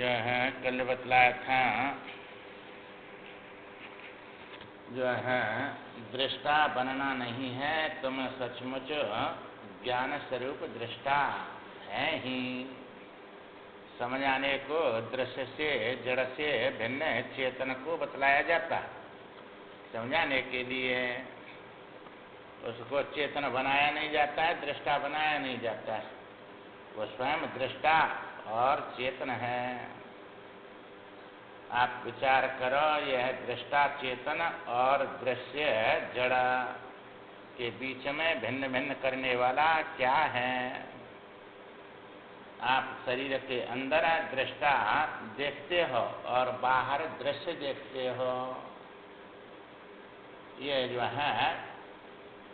जो है कल बतलाया था, जो है दृष्टा बनना नहीं है, तुम सचमुच ज्ञान स्वरूप दृष्टा है ही। समझ आने को दृश्य से जड़ से भिन्न चेतन को बतलाया जाता, समझाने के लिए उसको चेतन बनाया नहीं जाता है, दृष्टा बनाया नहीं जाता है। वो स्वयं दृष्टा और चेतन है। आप विचार करो, यह दृष्टा चेतन और दृश्य जड़ के बीच में भिन्न भिन्न करने वाला क्या है? आप शरीर के अंदर दृष्टा देखते हो और बाहर दृश्य देखते हो। ये जो है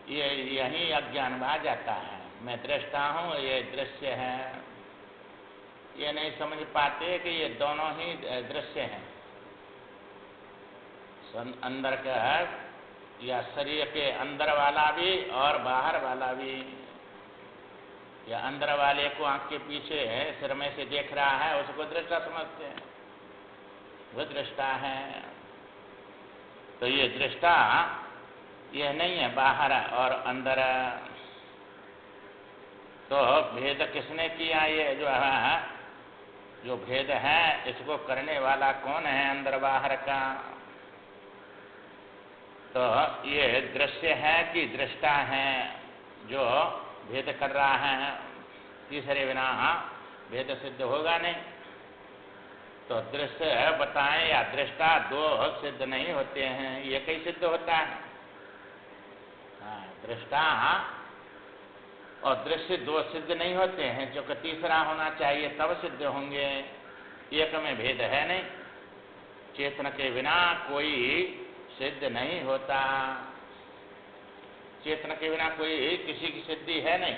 ये यही अज्ञान में आ जाता है। मैं दृष्टा हूँ, ये दृश्य है। ये नहीं समझ पाते कि ये दोनों ही दृश्य हैं। अंदर का या शरीर के अंदर वाला भी और बाहर वाला भी। या अंदर वाले को आंख के पीछे सिर में से देख रहा है, उसको दृष्टा समझते हैं, वो दृष्टा है। तो ये दृष्टा यह नहीं है बाहर और अंदर। तो भेद किसने किया? ये जो भेद है, इसको करने वाला कौन है अंदर बाहर का? तो ये दृश्य है कि दृष्टा है जो भेद कर रहा है? तीसरे बिना भेद सिद्ध होगा नहीं। तो दृश्य बताएं या दृष्टा दो सिद्ध नहीं होते हैं, एक ही सिद्ध होता है। दृष्टा और दृश्य दो सिद्ध नहीं होते हैं, जो कि तीसरा होना चाहिए तब सिद्ध होंगे। एक में भेद है नहीं। चेतन के बिना कोई सिद्ध नहीं होता। चेतन के बिना कोई किसी की सिद्धि है नहीं।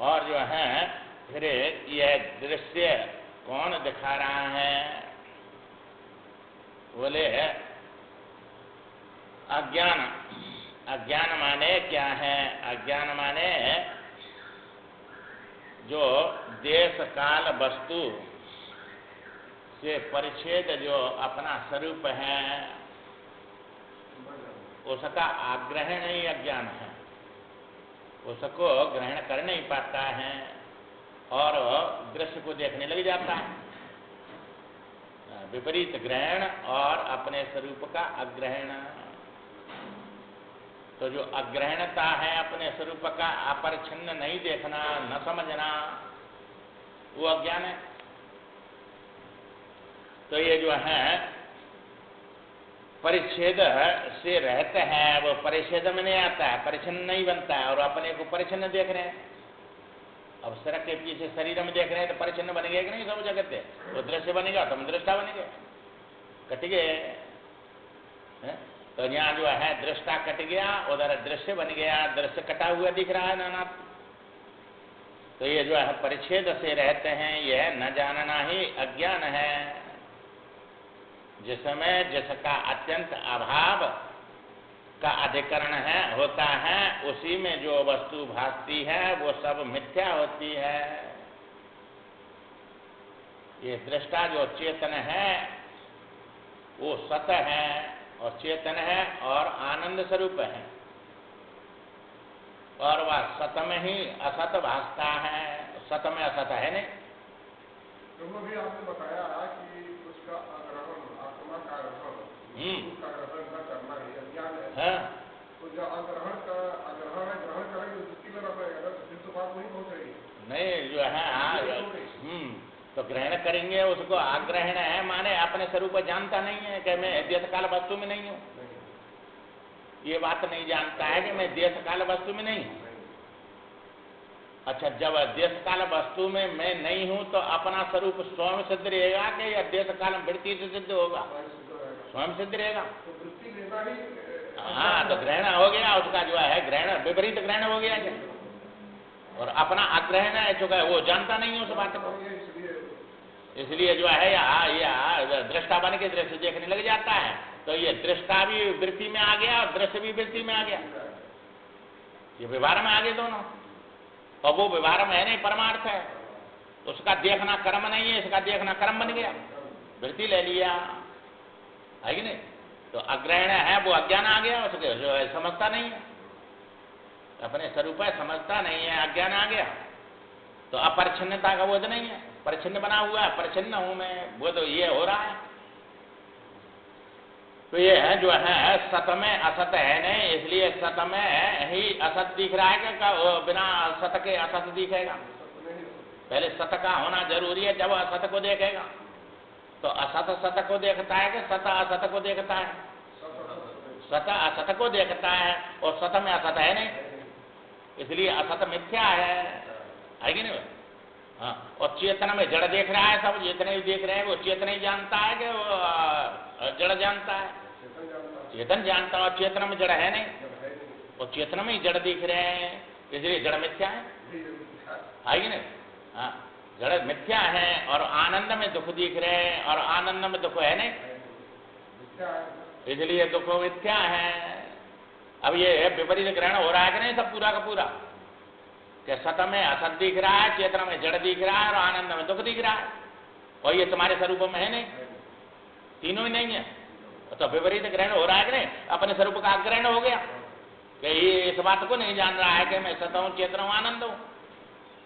और जो है फिर यह दृश्य कौन दिखा रहा है? बोले अज्ञान। अज्ञान माने क्या है? अज्ञान माने जो देश काल वस्तु से परिच्छेद जो अपना स्वरूप है, उसका आग्रहण ही अज्ञान है। उसको ग्रहण कर नहीं पाता है और दृश्य को देखने लग जाता है। विपरीत ग्रहण और अपने स्वरूप का अग्रहण। तो जो अग्रहणता है अपने स्वरूप का, अपरिच्छिन्न नहीं देखना, न समझना, वो अज्ञान है। तो ये जो है परिच्छेद से रहते हैं, वो परिच्छेद में नहीं आता है, परिच्छिन्न नहीं बनता है और अपने को परिच्छिन्न देख रहे हैं। अब सड़क के पीछे शरीर में देख रहे हैं तो परिच्छिन्न बनेगा कि नहीं? सब जगत है वो दृश्य बनेगा, तुम दृष्टा बनेंगे, कट गए। तो यहाँ जो है दृष्टा कट गया, उधर दृश्य बन गया, दृश्य कटा हुआ दिख रहा है नाना। तो ये जो है परिच्छेद से रहते हैं, यह न जानना ही अज्ञान है। जिसमें जिसका अत्यंत अभाव का अधिकरण है होता है, उसी में जो वस्तु भासती है वो सब मिथ्या होती है। ये दृष्टा जो चेतन है वो सत है और चेतन है और आनंद स्वरूप है, और वह सत में ही असत भासता है। सत में असत है नहीं। तो भी आपने बताया कि उसका आग्रहण, आत्मा का ग्रहण, उसका ग्रहण न करना ही अज्ञान है। तो जो आग्रहण का आग्रहण है, ग्रहण करेंगे तो दृष्टि करना पड़ेगा, फिर तो बात नहीं पहुंचेगी। नहीं जो है तो ग्रहण करेंगे, उसको आग्रहण है माने अपने स्वरूप जानता नहीं है कि मैं देश काल वस्तु में नहीं हूँ। ये बात नहीं जानता है कि मैं देश काल वस्तु में नहीं हूँ। अच्छा, जब देश काल वस्तु में मैं नहीं हूँ तो अपना स्वरूप स्वयं सिद्ध रहेगा कि या देश काल वृत्ति से सिद्ध होगा? स्वयं सिद्ध रहेगा। हाँ, तो ग्रहण हो गया उसका, जो है ग्रहण विपरीत ग्रहण हो गया। और अपना आग्रहण है चुका है, वो जानता नहीं है उस बात को। इसलिए जो है या दृष्टा बन के दृश्य देखने लग जाता है। तो ये दृष्टा भी वृत्ति में आ गया और दृश्य भी वृत्ति में आ गया। ये व्यवहार में आ गए दोनों। और वो व्यवहार में है नहीं, परमार्थ है। उसका देखना कर्म नहीं है, इसका देखना कर्म बन गया, वृत्ति ले लिया, है कि नहीं? तो अग्रहण है वो अज्ञान आ गया, उसके जो है समझता नहीं है, अपने स्वरूप है समझता नहीं है, अज्ञान आ गया। तो अपरिच्छिन्नता का बोध नहीं है, परिच्छिन्न बना हुआ है, परिच्छिन्न हूं मैं, वो तो ये हो रहा है। तो ये है जो है सत में असत है नहीं, इसलिए सत में ही असत दिख रहा है कि बिना सत के असत दिखेगा? पहले सत का होना जरूरी है, जब असत को देखेगा। तो असत सत को देखता है कि सत असत को देखता है? सत असत को देखता है, और सत में असत है नहीं, इसलिए असत मिथ्या है कि नहीं? हाँ, और चेतन में जड़ देख रहा है, सब जितने भी देख रहे हैं वो चेतन ही जानता है कि वो जड़ जानता है? चेतन जानता है, और चेतन में जड़ है नहीं, और चेतन में ही जड़ दिख रहे हैं, इसलिए जड़ मिथ्या है कि नहीं? हाँ, जड़ मिथ्या है, और आनंद में दुख दिख रहे हैं, और आनंद में दुख है नहीं, इसलिए दुख मिथ्या है। अब ये विपरीत ग्रहण हो रहा है कि नहीं सब पूरा का पूरा, कि सत में असत दिख रहा है, चेतन में जड़ दिख रहा है, और आनंद में दुख दिख रहा है, और ये तुम्हारे स्वरूप में है नहीं, तीनों ही नहीं है। तो विपरीत ग्रहण हो रहा है कि नहीं? अपने स्वरूप का ग्रहण हो गया कि ये इस बात को नहीं जान रहा है कि मैं सत हूं, चेतन हूं, आनंद हूं।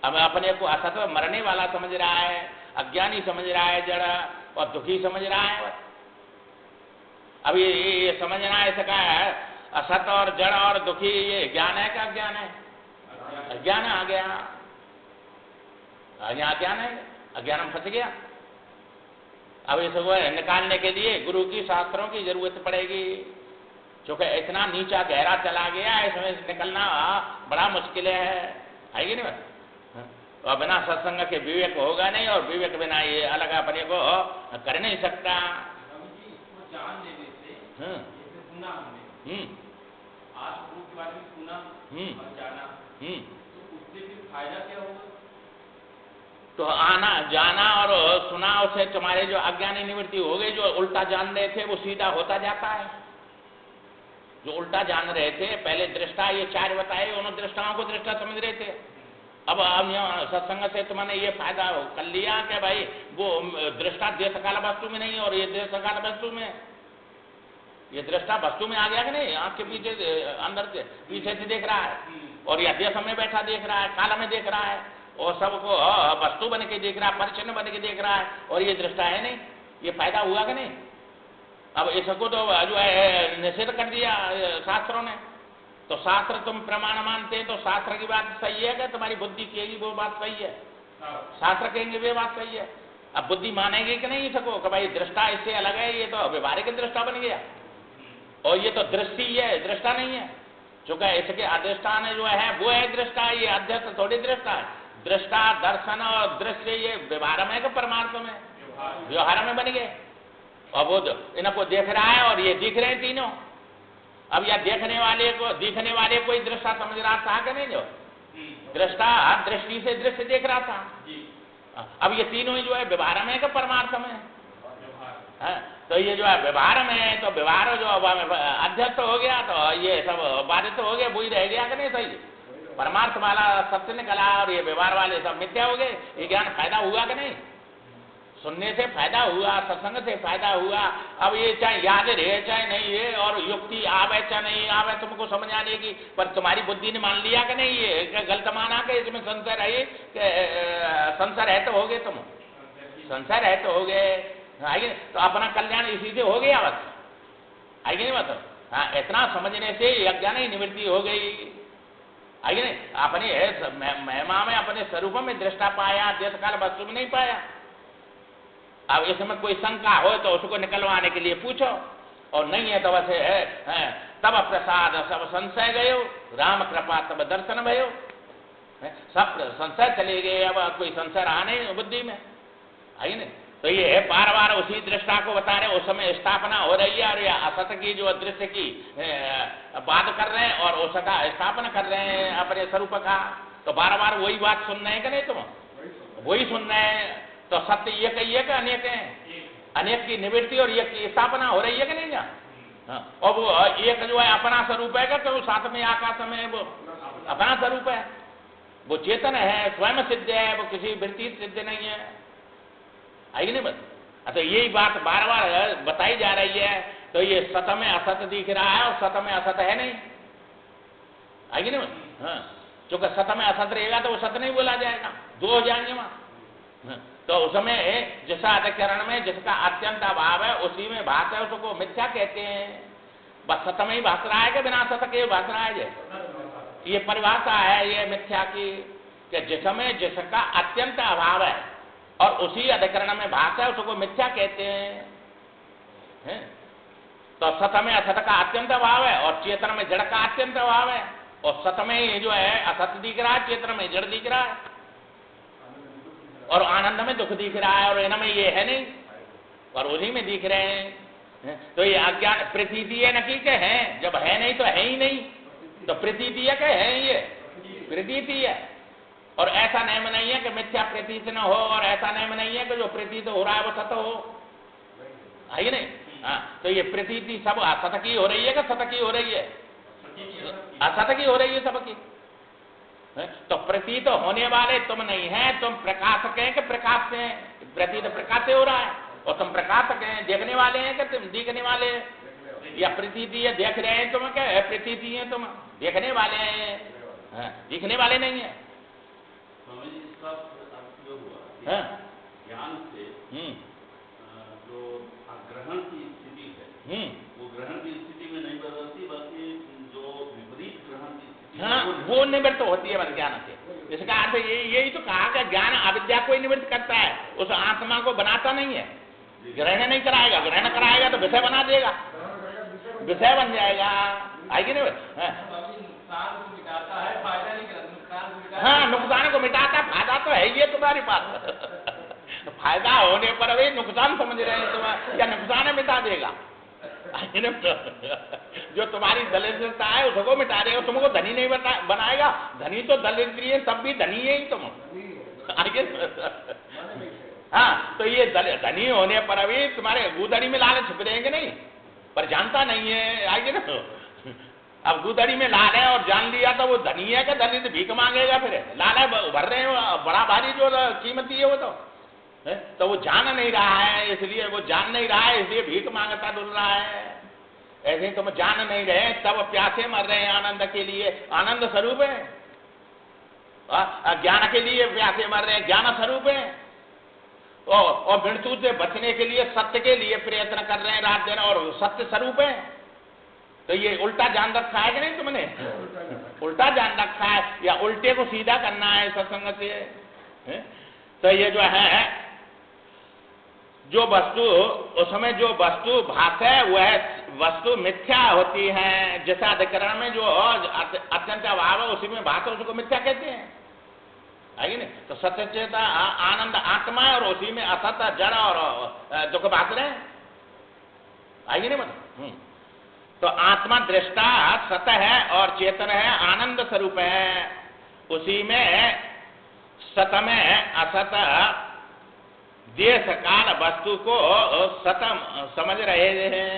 अब अपने को असत मरने वाला समझ रहा है, अज्ञानी समझ रहा है, जड़ और दुखी समझ रहा है। अब ये समझना है इसका है असत और जड़ और दुखी, ये ज्ञान है का अज्ञान है? अज्ञान आ गया, यहाँ अज्ञान है, अज्ञान में फंस गया। अब इसको निकालने के लिए गुरु की, शास्त्रों की जरूरत पड़ेगी, क्योंकि इतना नीचा गहरा चला गया, इसमें निकलना बड़ा मुश्किल है कि नहीं? और बिना सत्संग के विवेक होगा नहीं, और विवेक बिना ये अलग अपने को कर नहीं सकता। जान लेने से सुना हमने, आज गुरु के बारे में सुना और जाना, तो उससे फिर फायदा क्या होगा? तो आना जाना और सुना, उसे तुम्हारे जो अज्ञानी निवृत्ति हो गई, जो उल्टा जान रहे थे वो सीधा होता जाता है। जो उल्टा जान रहे थे पहले दृष्टा, ये चार बताए, उन्होंने दृष्टाओं को दृष्टा समझ रहे थे। अब हम यहाँ सत्संग से तुमने ये फायदा कर लिया कि भाई वो दृष्टा देश काल वस्तु में नहीं, और ये देश काल वस्तु में, ये दृष्टा वस्तु में आ गया कि नहीं? आंख के पीछे अंदर से पीछे से देख रहा है, और यह देश में बैठा देख रहा है, काल में देख रहा है, और सबको वस्तु बन के देख रहा है, परिचिन्न बन के देख रहा है, और ये दृष्टा है नहीं। ये फायदा हुआ कि नहीं? अब इसको तो जो है निषेध कर दिया शास्त्रों ने। तो शास्त्र तुम प्रमाण मानते हैं, तो शास्त्र की बात सही है कि तुम्हारी बुद्धि कहेगी वो बात सही है? शास्त्र कहेंगे वे बात सही है। अब बुद्धि मानेगी कि नहीं इसको कि भाई दृष्टा इससे अलग है, ये तो व्यवहारिक दृष्टा बन गया, और ये तो दृष्टि है, दृष्टा नहीं है। चूंकि इसके अधिष्ठान जो है वो है दृष्टा, ये अध्यस्त थोड़ी दृष्टा है। दृष्टा, दर्शन और दृश्य ये व्यवहार में है कि परमार्थ में? व्यवहार में बन गए, और वो इनको देख रहा है, और ये दिख रहे हैं तीनों। अब यह देखने वाले को, दिखने वाले को ही दृष्टा समझ रहा था कि नहीं? जो दृष्टा दृष्टि से दृश्य देख रहा था। अब ये तीनों ही जो है व्यवहार में है कि परमार्थ में है? तो ये जो है व्यवहार में है, तो व्यवहार जो अध्यस्त हो गया, तो ये सब बाधित हो गया, वही रह गया कि नहीं? सही परमार्थ वाला सत्य निकला, और ये व्यवहार वाले सब मिथ्या हो गए। ये ज्ञान फायदा हुआ कि नहीं? सुनने से फायदा हुआ, सत्संग से फायदा हुआ। अब ये चाहे याद रहे चाहे नहीं है, और युक्ति आवे चाहे नहीं आवे तुमको समझ आने की, पर तुम्हारी बुद्धि ने मान लिया कि नहीं? ये गलत माना कि इसमें संशय है, संशय है तो हो गए, तुम संशय है तो हो गए, तो अपना कल्याण इसी से हो गया बस, आएगी नहीं बात? हाँ, इतना समझने से अज्ञान ही निवृत्ति हो गई, आएगी नहीं? अपने महिमा में, अपने स्वरूप में दृष्टा पाया, देश काल वस्तु में नहीं पाया। अब इसमें कोई शंका हो तो उसको निकलवाने के लिए पूछो, और नहीं है तो वैसे है तब प्रसाद सब संशय गयो, राम कृपा तब दर्शन भयो। सब संशय चले गए, अब कोई संशय रहा नहीं बुद्धि में, आई नहीं? तो ये बार बार उसी दृष्टा को बता रहे, उस समय स्थापना हो रही है, और यह असत की जो दृश्य की बात कर रहे हैं, और उसका स्थापना कर रहे हैं अपने स्वरूप का। तो बार बार वही बात सुन रहे हैं कि नहीं? तुम वही सुन रहे हैं। तो सत्य एक ही है कि अनेक है? अनेक की निवृत्ति और एक की स्थापना हो रही है कि नहीं? और वो एक जो है अपना स्वरूप है, कि वो साथ में आकाश में वो अपना स्वरूप है, वो चेतन है, स्वयं सिद्ध है, वो किसी वृत्ति सिद्ध नहीं है। आई नहीं बस। तो यही बात बार बार बताई जा रही है। तो ये सत में असत दिख रहा है और सत में असत है नहीं। आई नहीं बस। हाँ, क्योंकि सत में असत रहेगा तो वो सत नहीं बोला जाएगा, दो हो जाएंगे वहां। तो उसमें जिस अधिकरण में जिसका अत्यंत अभाव है उसी में भास है, उसको मिथ्या कहते हैं। बस सत में ही भास रहा है कि बिना सत के भास रहा है? ये परिभाषा है ये मिथ्या की, कि जिसमें जिसका अत्यंत अभाव है और उसी अधिकरण में भास है उसको मिथ्या कहते हैं। तो सत में असत का अत्यंत अभाव है और चेतन में जड़ का अत्यंत अभाव है, और सत में जो है असत दिख रहा है, चेतन में जड़ दिख रहा है, और आनंद में दुख दिख रहा है, और इनमें ये है नहीं और उन्हीं में दिख रहे हैं। तो ये अज्ञान प्रतीति है न कि है, जब है नहीं तो है ही नहीं, तो प्रतीति है कि है, ये प्रतीति है। और ऐसा नियम नहीं है कि मिथ्या प्रतीत न हो, और ऐसा नियम नहीं है कि जो प्रतीत हो रहा है वो सत हो, है ही नहीं। हाँ, तो ये प्रतीति सब असत की हो रही है कि सत की हो रही है? असत की हो रही है सबकी। तो प्रतीत होने वाले तुम नहीं है, तुम प्रकाशक हैं कि प्रकाश से? प्रतीत प्रकाश से हो रहा है और तुम प्रकाशक हैं, देखने वाले हैं कि तुम दिखने वाले हैं? या प्रतीति है, देख रहे हैं तुम, क्या प्रतीति है तुम, देखने वाले हैं, दिखने वाले नहीं है। ज्ञान से जो ग्रहण की स्थिति है वो ग्रहण की स्थिति में नहीं बदलती, बल्कि जो विपरीत ग्रहण की स्थिति है वो निवृत्त होती है बस ज्ञान से। इसका अर्थ यही तो कहा कि ज्ञान अविद्या को ही निवृत्त करता है, उस आत्मा को बनाता नहीं है। ग्रहण नहीं कराएगा, ग्रहण कराएगा तो विषय बना देगा, विषय बन जाएगा। आएगी नहीं? हाँ, नुकसान को मिटाता, फायदा तो है ये तुम्हारे पास। फायदा होने पर भी नुकसान समझ रहे हैं तुम, या नुकसान मिटा देगा? जो तुम्हारी दरिद्रता है उसको मिटा देगा, तुमको धनी नहीं बनाएगा। धनी तो दरिद्री है, तब भी धनी है ही तुम। हाँ, तो ये धनी होने पर भी तुम्हारे गुदड़ी में लालच छिप रहेंगे नहीं, पर जानता नहीं है। आगे ना, अब गुदड़ी में लाल है और जान लिया तो वो धनी है कि दलित भीख मांगेगा? फिर लाल है भर रहे हैं, बड़ा भारी जो कीमती है वो तो वो जान नहीं रहा है, इसलिए वो जान नहीं रहा है, इसलिए भीख मांगता डुल रहा है। ऐसे ही तुम जान नहीं रहे तब प्यासे मर रहे हैं आनंद के लिए, आनंद स्वरूप है। ज्ञान के लिए प्यासे मर रहे हैं, ज्ञान स्वरूप है। और मृत्यु से बचने के लिए सत्य के लिए प्रयत्न कर रहे हैं रात दिन, और सत्य स्वरूप है। तो ये उल्टा जान रखा है कि नहीं तुमने? उल्टा जान रखा है, या उल्टे को सीधा करना है सत्संग से। तो ये जो है, जो वस्तु उसमें जो वस्तु भास है वह वस्तु मिथ्या होती है। जैसा अधिकरण में जो अत्यंत अभाव है उसी में भास है, उसको मिथ्या कहते हैं। आइए नहीं? तो सत्य चेता आनंद आत्मा है और उसी में असत जड़ और दुख भास रहे हैं। आइए नहीं मतलब? तो आत्मा दृष्टा सत है और चेतन है, आनंद स्वरूप है। उसी में सत में असत देश काल वस्तु को सत समझ रहे हैं।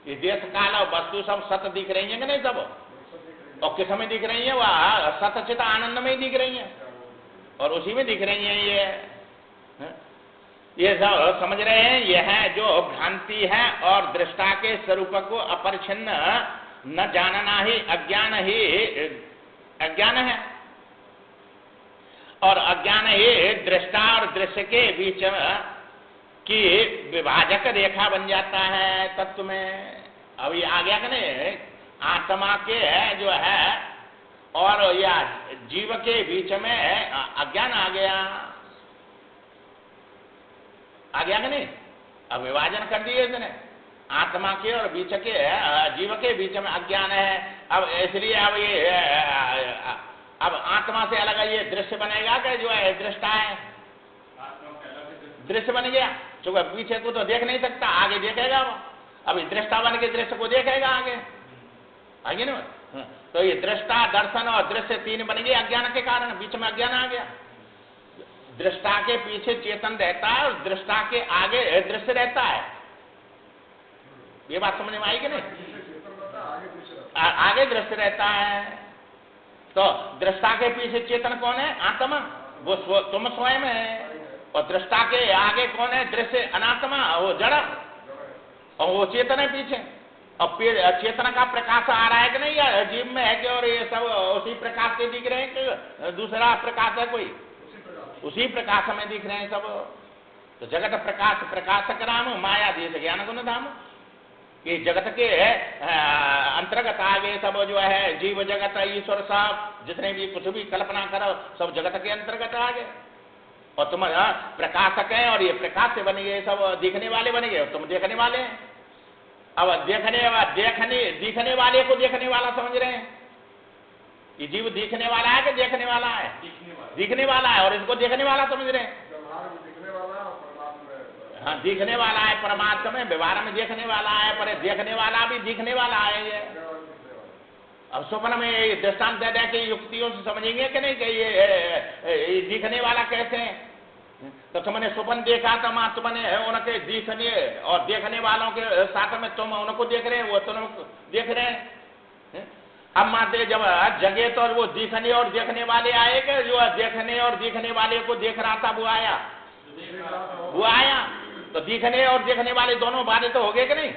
ये देश काल और वस्तु सब सत दिख रही है कि नहीं सब? और किस में दिख रही है? वह सत चित आनंद में ही दिख रही है और उसी में दिख रही है। ये सब समझ रहे हैं। यह है जो भ्रांति है और दृष्टा के स्वरूप को अपरिच्छिन्न न जानना ही अज्ञान है, और अज्ञान ही दृष्टा और दृश्य के बीच की विभाजक रेखा बन जाता है तत्व में। अब ये आ गया कि नहीं? आत्मा के जो है और या जीव के बीच में अज्ञान आ गया कि नहीं? अब विभाजन कर दिए इसने, आत्मा के और बीच के जीव के बीच में अज्ञान है। अब इसलिए अब ये अब आत्मा से अलग ये दृश्य बनेगा कि जो है दृष्टा है, दृश्य बन गया। क्योंकि पीछे को तो देख नहीं सकता, आगे देखेगा वो। अब दृष्टा बन के दृश्य को देखेगा आगे ना। तो ये दृष्टा, दर्शन और दृश्य तीन बन गए अज्ञान के कारण, बीच में अज्ञान आ गया। दृष्टा के पीछे चेतन रहता है और दृष्टा के आगे दृश्य रहता है। ये बात समझ में आई कि नहीं? आगे दृश्य रहता है। तो दृष्टा के पीछे चेतन कौन है? आत्मा, वो तुम स्वयं है। और दृष्टा के आगे कौन है? दृश्य अनात्मा, वो जड़, और वो चेतन है पीछे। और चेतन का प्रकाश आ रहा है कि नहीं, या जीव में है कि और ये सब उसी प्रकाश से दिख रहे हैं कि दूसरा प्रकाश है कोई? उसी प्रकाश में दिख रहे हैं सब। तो जगत प्रकाश प्रकाशक राम, माया देश ज्ञान गुण धाम। कि जगत के अंतर्गत आगे सब जो है जीव जगत ईश्वर सब जितने भी कुछ भी कल्पना करो सब जगत के अंतर्गत आ गए। और तुम प्रकाशक है, और ये प्रकाश से बन गए, सब दिखने वाले बन गए, तुम देखने वाले हैं। अब दिखने वाले को देखने वाला समझ रहे हैं। ये जीव दिखने वाला है कि देखने वाला है? दिखने वाला है, और इसको देखने वाला समझ रहे हैं। हाँ, दिखने वाला है परमात्मा में, व्यवहार में देखने वाला है, पर देखने वाला भी दिखने वाला है ये। अब स्वप्न में दृष्टांत दे कि युक्तियों से समझेंगे कि नहीं कि ये दिखने वाला कैसे है? तो तुमने स्वप्न देखा तो मां तुमने उनके दिखने और देखने वालों के साथ में तुम उनको देख रहे हैं, वो तुम देख रहे हैं। अब मानते जब जगे तो वो दिखने और देखने वाले आए कि जो देखने और दिखने वाले को देख रहा था वो आया। तो दिखने और देखने वाले दोनों बातें तो हो गए कि नहीं?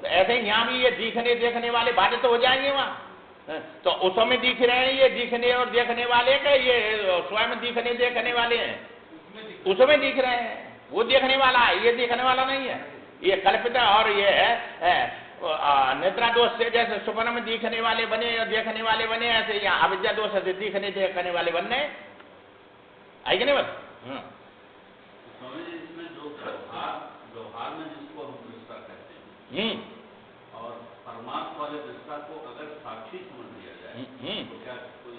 तो ऐसे ही यहाँ भी ये दिखने देखने वाले बातें तो हो जाएंगे वहां। तो उसमें दिख रहे हैं ये दिखने और देखने वाले के, ये स्वयं दिखने देखने वाले हैं, उसमें दिख रहे हैं। वो देखने वाला है, ये देखने वाला नहीं है, ये कल्पित है। और ये है निद्रा दोष से जैसे स्वप्न में दिखने वाले बने और देखने वाले बने, ऐसे यहाँ अविद्या दोष से दिखने देखने वाले बनने आई कि नहीं बस? इसमें जो व्यवहार में जिसको हम दृष्टा कहते हैं और परमात्मा वाले दृष्टा को अगर साक्षी समझ लिया जाए तो क्या कोई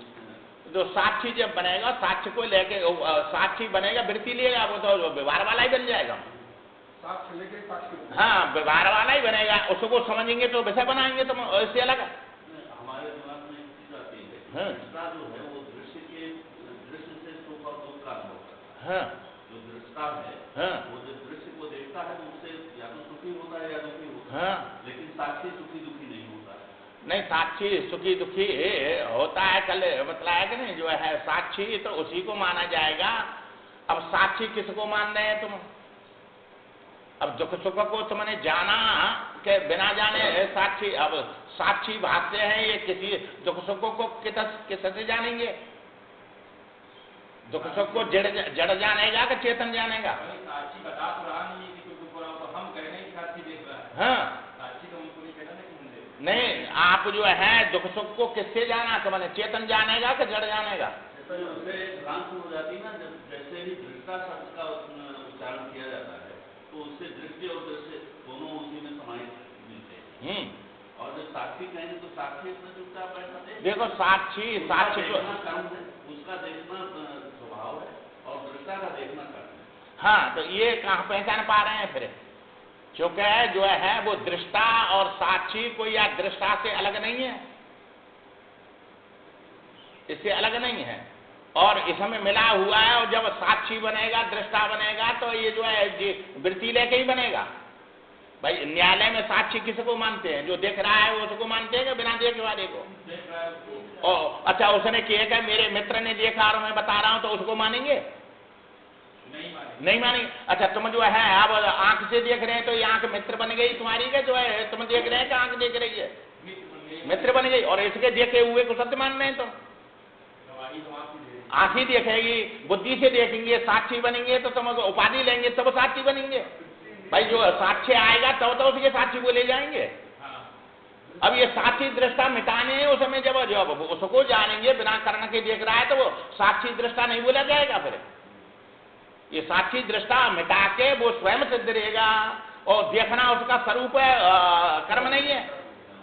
जो साक्षी जब बनेगा, साक्ष्य को लेके साक्षी बनेगा, वृत्ति लेगा, वो तो व्यवहार वाला ही बन जाएगा। साक्ष्य लेके साक्षी, हाँ, व्यवहार वाला ही बनेगा। उसको समझेंगे तो विषय बनाएंगे तो इससे अलग। हमारे दिमाग में एक चीज आती है, दृष्टा जो है वो दृश्य से सुख और दुख का अनुभव करता है। जो दृष्टा है वो जो दृश्य को देखता है उससे या तो सुखी होता है या दुखी होता है। लेकिन साक्षी सुखी दुखी नहीं होता है। नहीं, साक्षी सुखी दुखी होता है। कल बताया कि नहीं, जो है साक्षी तो उसी को माना जाएगा। अब साक्षी किसको मान रहे हैं तुम? अब दुख सुख को तुमने जाना के बिना जाने साक्षी, अब साक्षी भासते हैं ये किसी दुख सुख को किससे जानेंगे? दुख सुख को जड़ जानेगा कि चेतन जानेगा? साक्षी बता तो रहा नहीं है कि हम कह रहे हैं साक्षी देख रहा है। हाँ, साक्षी तो हमको नहीं कहना कि नहीं, आप जो है दुख सुख को किससे जाना? तो मैंने चेतन जानेगा कि जड़ जानेगा? उससे भ्रांति हो जाती है ना, जब जैसे ही दृष्टा शब्द का उच्चारण किया जाता है तो उससे दृष्टि और दृश्य दोनों उसी में समाहित मिलते हैं। और जब साक्षी कहेंगे तो साक्षी अपने चुपचाप बैठा दे। देखो साक्षी को उसका देखना स्वभाव है और दृष्टा का देखना कर्म है। हाँ, तो ये कहाँ पहचान पा रहे हैं फिर? क्योंकि जो है वो दृष्टा और साक्षी कोई या दृष्टा से अलग नहीं है, इससे अलग नहीं है। और इसमें मिला हुआ है। और जब साक्षी बनेगा दृष्टा बनेगा तो ये जो है वृत्ति लेके ही बनेगा। भाई न्यायालय में साक्षी किसको मानते हैं? जो देख रहा है वो उसको मानते हैं कि बिना देखे वाले को? और अच्छा, उसने किया कि मेरे मित्र ने देखा और मैं बता रहा हूं तो उसको मानेंगे? नहीं मानेंगे। अच्छा, तुम जो है अब आंख से देख रहे हैं तो ये आंख मित्र बन गई तुम्हारी के? जो है तुम देख रहे हैं कि आंख देख रही है? मित्र बन गई। और इसके देखे हुए को सत्य मान रहे हैं? तो आंख ही देखेगी, बुद्धि से देखेंगे, साक्षी बनेंगे तो तुम उपाधि लेंगे तब साक्षी बनेंगे। भाई जो साक्ष्य आएगा तब तो उसके साक्षी को ले जाएंगे। अब ये साक्षी दृष्टा मिटाने उसमें जब उसको जानेंगे बिना कारण के देख रहा है तो वो साक्षी दृष्टा नहीं बोला जाएगा। फिर ये साक्षी दृष्टा मिटा के वो स्वयं सिद्ध रहेगा और देखना उसका स्वरूप है, कर्म नहीं है।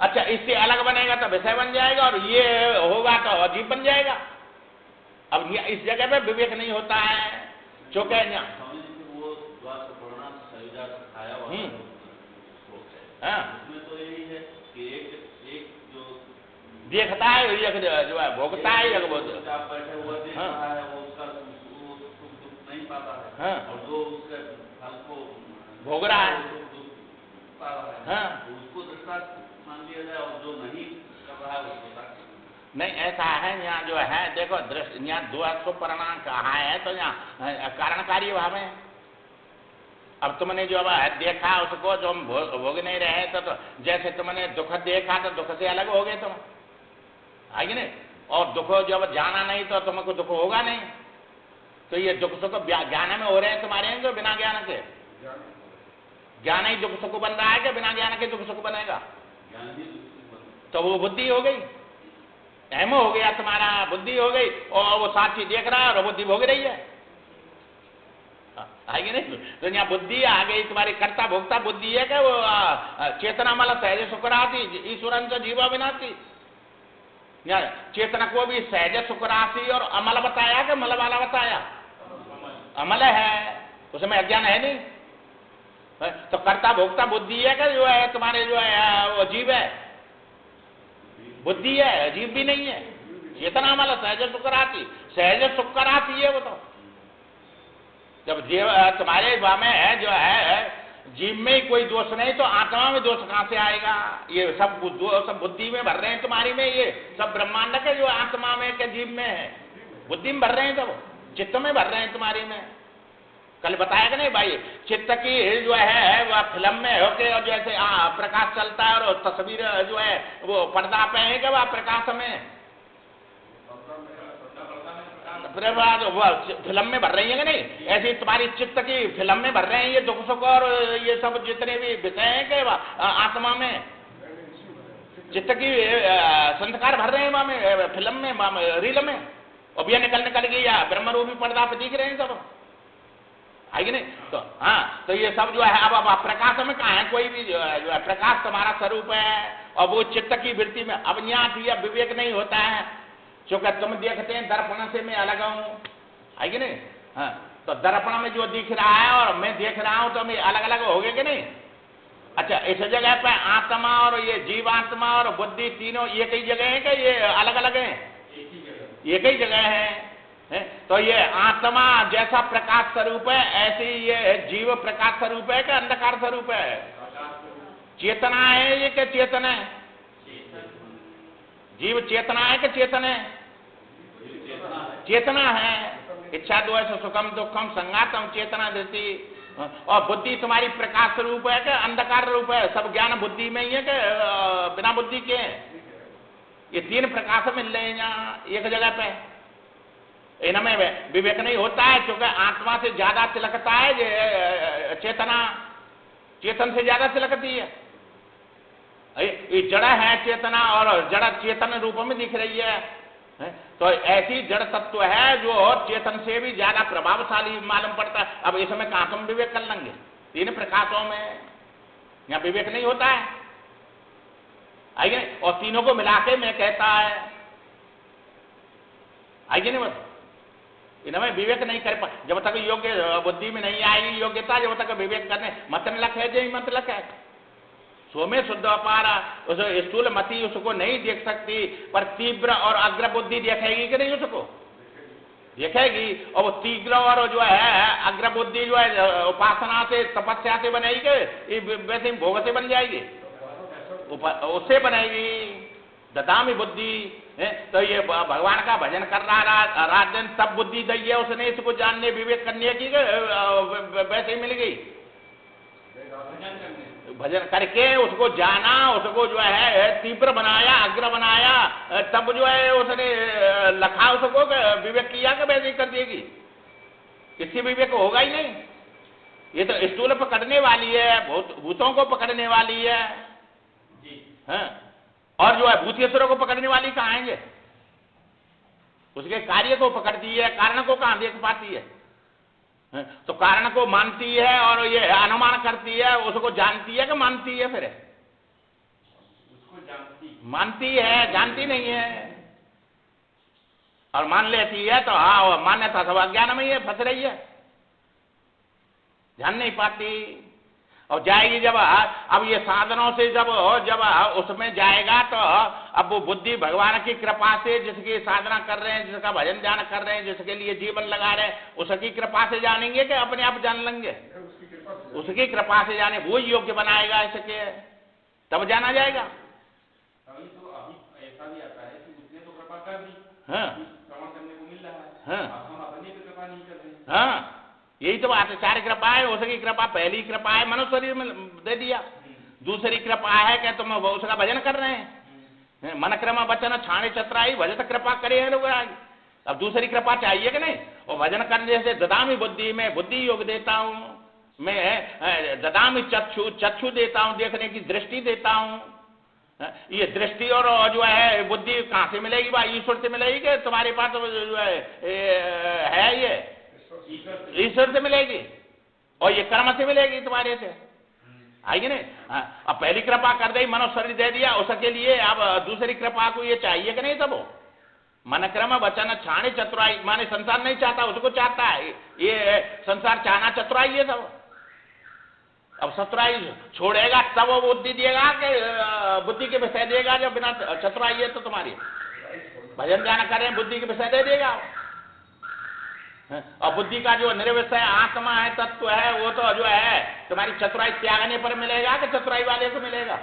अच्छा, इससे अलग बनेगा तो विषय बन जाएगा और ये होगा तो अजीब बन जाएगा। अब इस जगह पे विवेक नहीं होता है। चूंकि उसमें तो यही है कि एक जो देखता है, एक जो है भोगता है, एक बैठे हुआ देख रहा है वो उसका सुख दुख नहीं पाता है। और जो उसके फल को भोग रहा है पा रहा है उसको दृष्टा मान लिया जाए और जो नहीं कर रहा है उसको साक्षी। नहीं ऐसा है यहाँ जो है देखो दृष्टि यहाँ दो परिणाम कहा है तो यहाँ कारणकारी भाव है। अब तुमने जो देखा उसको जो हम भोग नहीं रहे तो जैसे तुमने दुख देखा तो दुख से अलग हो गए तुम, आगे नहीं, और दुख जब जाना नहीं तो तुमको दुख होगा नहीं। तो ये दुख सुख ज्ञान में हो रहे हैं तुम्हारे जो बिना ज्ञान के, ज्ञान ही दुख सुख बन रहा है कि बिना ज्ञान के दुख सुख बनेगा? तो वो बुद्धि हो गई, अहम हो गया तुम्हारा, बुद्धि हो गई, और वो साक्षी देख रहा है और बुद्धि भोग रही है, आएगी नहीं? तो यहाँ बुद्धि आ गई तुम्हारी, कर्ता भोक्ता बुद्धि है कि वो चेतना मल सहज सुखरासी ईश्वरन से जीवा विनाशी। चेतना को भी सहज सुखरासी और अमल बताया कि मल वाला बताया? अमल है, उसमें अज्ञान है नहीं। तो कर्ता भोक्ता बुद्धि है कि जो है तुम्हारे जो है वो जीव है, बुद्धि है, जीव भी नहीं है। चेतना मल सहज सुखरासी, सहज सुखरासी है वो। तो जब जीव तुम्हारे में है जो है जीव में ही कोई दोष नहीं तो आत्मा में दोष कहां से आएगा? ये सब बुद्धि में भर रहे हैं तुम्हारी में, ये सब ब्रह्मांड के जो आत्मा में के जीव में है, बुद्धि में भर रहे हैं, सब चित्त में भर रहे हैं तुम्हारी में। कल बताया कि नहीं भाई, चित्त की जो है वह फिल्म में होके और जैसे प्रकाश चलता है और तस्वीर जो है वो पर्दा पे है कि वह प्रकाश में फिल्म में भर रही है कि नहीं, ऐसी तुम्हारी चित्त की फिल्म में भर रहे हैं ये दुख सुख और ये सब जितने भी विषय हैं कि आत्मा में चित्त की संस्कार भर रहे हैं वहां में, फिल्म में, रील में, और भी निकल गई ब्रह्म रूपी पर्दा पे दिख रहे हैं सब, है कि नहीं? तो हाँ, तो ये सब जो है अब प्रकाश में कहा है, कोई भी जो है प्रकाश तुम्हारा स्वरूप है और वो चित्त की वृत्ति में। अब यहाँ विवेक नहीं होता है, क्योंकि तुम देखते हैं दर्पण से मैं अलग हूं, है कि नहीं? हाँ, तो दर्पण में जो दिख रहा है और मैं देख रहा हूं तो मैं अलग अलग हो गए कि नहीं? अच्छा, इस जगह पे आत्मा और ये जीवात्मा और बुद्धि तीनों एक ही जगह है कि ये अलग अलग है? एक ही जगह है। तो ये आत्मा जैसा प्रकाश स्वरूप है ऐसे ये जीव प्रकाश स्वरूप है कि अंधकार स्वरूप है? चेतना है ये कि चेतन है? जीव चेतना है कि चेतन है? चेतना है। इच्छा द्वेष सुखम दुखम संगातम चेतना देती। और बुद्धि तुम्हारी प्रकाश स्वरूप है कि अंधकार रूप है? सब ज्ञान बुद्धि में ही है कि बिना बुद्धि के? ये तीन प्रकाश मिल रहे हैं यहाँ एक जगह पे, इनमें विवेक नहीं होता है, क्योंकि आत्मा से ज्यादा तिलकता है चेतना, चेतन से ज्यादा तिलकती है। ये जड़ है चेतना और जड़ चेतन रूप में दिख रही है, तो ऐसी जड़ तत्व है जो चेतन से भी ज्यादा प्रभावशाली मालूम पड़ता है। अब इसमें कहां तुम विवेक कर लेंगे? तीन प्रकाशों में यहाँ विवेक नहीं होता है, आइए, और तीनों को मिला के मैं कहता है, आइए नहीं, बस इनमें विवेक नहीं कर पा, जब तक योग्य बुद्धि में नहीं आएगी योग्यता, जब तक विवेक करने मतलक है, जय मतलक है, सो में शुद्ध अपारा, उस स्थूल मति उसको नहीं देख सकती, पर तीव्र और अग्र बुद्धि देखेगी कि नहीं? उसको देखेगी, और वो तीव्र और जो है अग्र बुद्धि जो है उपासना से तपस्या से बनेगी, वैसे भोग से बन जाएगी, उससे बनेगी ददामी बुद्धि है। तो ये भगवान का भजन कर रहा रात दिन, तब बुद्धि दी है उसने इसको जानने विवेक करने की, वैसे ही मिल गई। भजन करके उसको जाना, उसको जो है तीव्र बनाया, अग्र बनाया, तब जो है उसने लखा उसको विवेक किया कि वैसे ही कर देगी, इससे विवेक होगा ही नहीं। ये तो स्थूल पकड़ने वाली है, भूतों को पकड़ने वाली है, हाँ? और जो है भूतेश्वरों को पकड़ने वाली कहाँ आएंगे? उसके कार्य को पकड़ती है, कारण को कहाँ देख पाती है? तो कारण को मानती है और ये अनुमान करती है, उसको जानती है कि मानती है? फिर उसको मानती है, जानती नहीं है, और मान लेती है तो हाँ मान्यता सब अज्ञान में ही है, फंस रही है, जान नहीं पाती। और जाएगी जब, अब ये साधनों से जब उसमें जाएगा तो अब वो बुद्धि भगवान की कृपा से जिसकी साधना कर रहे हैं, जिसका भजन ध्यान कर रहे हैं, जिसके लिए जीवन लगा रहे हैं, उसकी कृपा से जानेंगे कि अपने आप जान लेंगे? उसकी कृपा से जाने, वो योग्य बनाएगा इसके, तब जाना जाएगा। तो अभी ऐसा भी आता है कि उसने तो कर दी, हाँ श्रवण करने को मिल रहा है, हाँ अब हम अपनी पे कृपा नहीं कर रहे हैं। हाँ, यही तो बात है। सारी कृपा है, उसकी कृपा, पहली कृपा है मनुष्य शरीर में दे दिया, दूसरी कृपा है कि तुम उसका भजन कर रहे हैं, मन क्रम वचन छाणे चतुराई भजत कृपा करे है लोग। अब दूसरी कृपा चाहिए कि नहीं? और भजन करने से ददामी बुद्धि, में बुद्धि योग देता हूँ, मैं ददामी चक्षु, चक्षु देता हूँ, देखने की दृष्टि देता हूँ। ये दृष्टि और जो है बुद्धि कहाँ से मिलेगी भाई? ईश्वर से मिलेगी कि तुम्हारे पास जो है ये ईश्वर से मिलेगी, और ये कर्म से मिलेगी तुम्हारे से, आएगी नहीं? अब पहली कृपा कर दी, मनुष्य शरीर दे दिया, उसके लिए अब दूसरी कृपा को ये चाहिए कि नहीं? सब मन क्रम वचन छाणे चतुराई, माने संसार नहीं चाहता, उसको चाहता है। ये संसार चाहना चतुराई है सब। अब चतुराई छोड़ेगा तब वो बुद्धि देगा कि बुद्धि के विषय देगा? जब बिना चतुराई है तो तुम्हारी भजन ध्यान करें बुद्धि के विषय दे देगा। और बुद्धि का जो निर्विषय आत्मा है, तत्व है, वो तो जो है तुम्हारी चतुराई त्यागने पर मिलेगा कि चतुराई वाले को मिलेगा?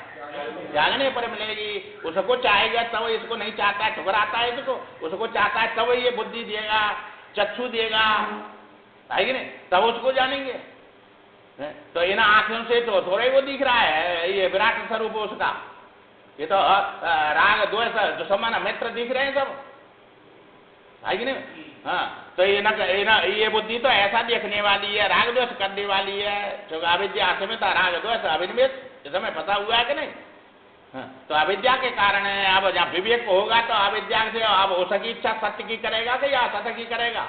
त्यागने पर मिलेगी। उसको चाहेगा तब, इसको नहीं चाहता है, ठुकराता है इसको, उसको चाहता है तब ये बुद्धि देगा, चक्षु देगा, है कि नहीं? तब उसको जानेंगे। तो इन आंखों से तो थोड़ा ही वो दिख रहा है, ये विराट स्वरूप उसका। ये तो राग द्वेष दुश्मन मित्र दिख रहे हैं सब, है कि नहीं? हाँ, तो ये बुद्धि तो ऐसा देखने वाली है, राग द्वेष करने वाली है, क्योंकि अविद्या अस्मिता राग द्वेष अभिनिवेश समय पता हुआ है कि नहीं? हाँ, तो अविद्या के कारण है। अब जब विवेक होगा तो अविद्या से अब उसकी इच्छा सत्य की करेगा कि या असत्य की करेगा?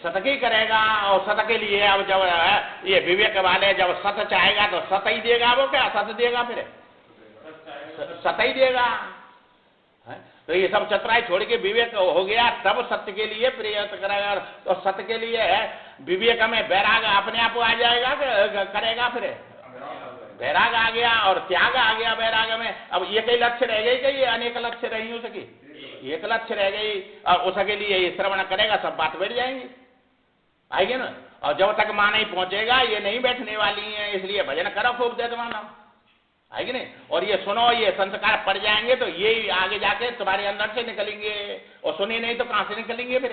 सत्य की करेगा। और सत्य के लिए अब जब ये विवेक वाले जब सत्य चाहेगा तो सत्य ही देगा, वो क्या असत्य देगा? फिर सत्य ही देगा। तो ये सब चतुराई छोड़ के विवेक हो गया, तब सत्य के लिए प्रयत्न करेगा। तो सत्य के लिए विवेक में वैराग अपने आप आ जाएगा करेगा? फिर वैराग आ गया और त्याग आ गया वैराग में। अब एक ही लक्ष्य रह गई कि ये अनेक लक्ष्य रही उसकी? एक लक्ष्य रह गई, और उसके लिए ये श्रवण करेगा, सब बात बैठ जाएंगी, आएगी ना? और जब तक मां नहीं पहुंचेगा ये नहीं बैठने वाली है, इसलिए भजन करो खूब दे मानो, है कि नहीं? और ये सुनो, ये संस्कार पड़ जाएंगे तो ये आगे जाके तुम्हारे अंदर से निकलेंगे, और सुने नहीं तो कहां से निकलेंगे फिर,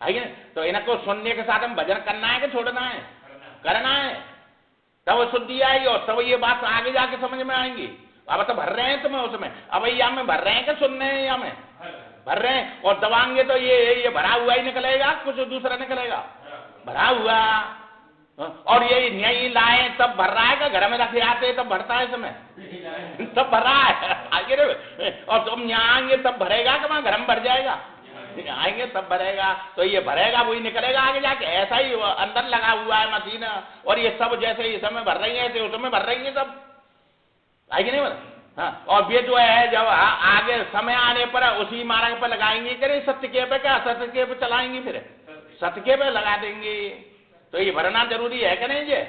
है कि नहीं? तो इनको सुनने के साथ हम भजन करना है कि छोड़ना है? करना है, तब शुद्धि आएगी और तब ये बात आगे जाके समझ में आएंगी। अब तो भर रहे हैं तुम्हें उसमें, अब या में भर रहे हैं कि सुन रहे हैं? या में भर रहे हैं, और दबाएंगे तो ये भरा हुआ ही निकलेगा, कुछ दूसरा निकलेगा भरा हुआ। और ये नहीं लाए तब भर रहा है कि घर में रखे आते तब भरता है समय? तब भर रहा है आगे रे। और तुम यहाँ आएंगे तब भरेगा कि वहां घर में भर जाएगा? आएंगे तब भरेगा। तो ये भरेगा वही निकलेगा आगे जाके, ऐसा ही अंदर लगा हुआ है मशीन। और ये सब जैसे इस समय भर रही है ऐसे उसमें भर रही है सब, आएगी नहीं? हाँ, और ये जो है जब आगे समय आने पर उसी मार्ग पर लगाएंगे कि सत्य के पे, क्या सत्य के पे चलाएंगे? फिर सत्य के पे लगा देंगे। तो ये भरना जरूरी है कि नहीं? ये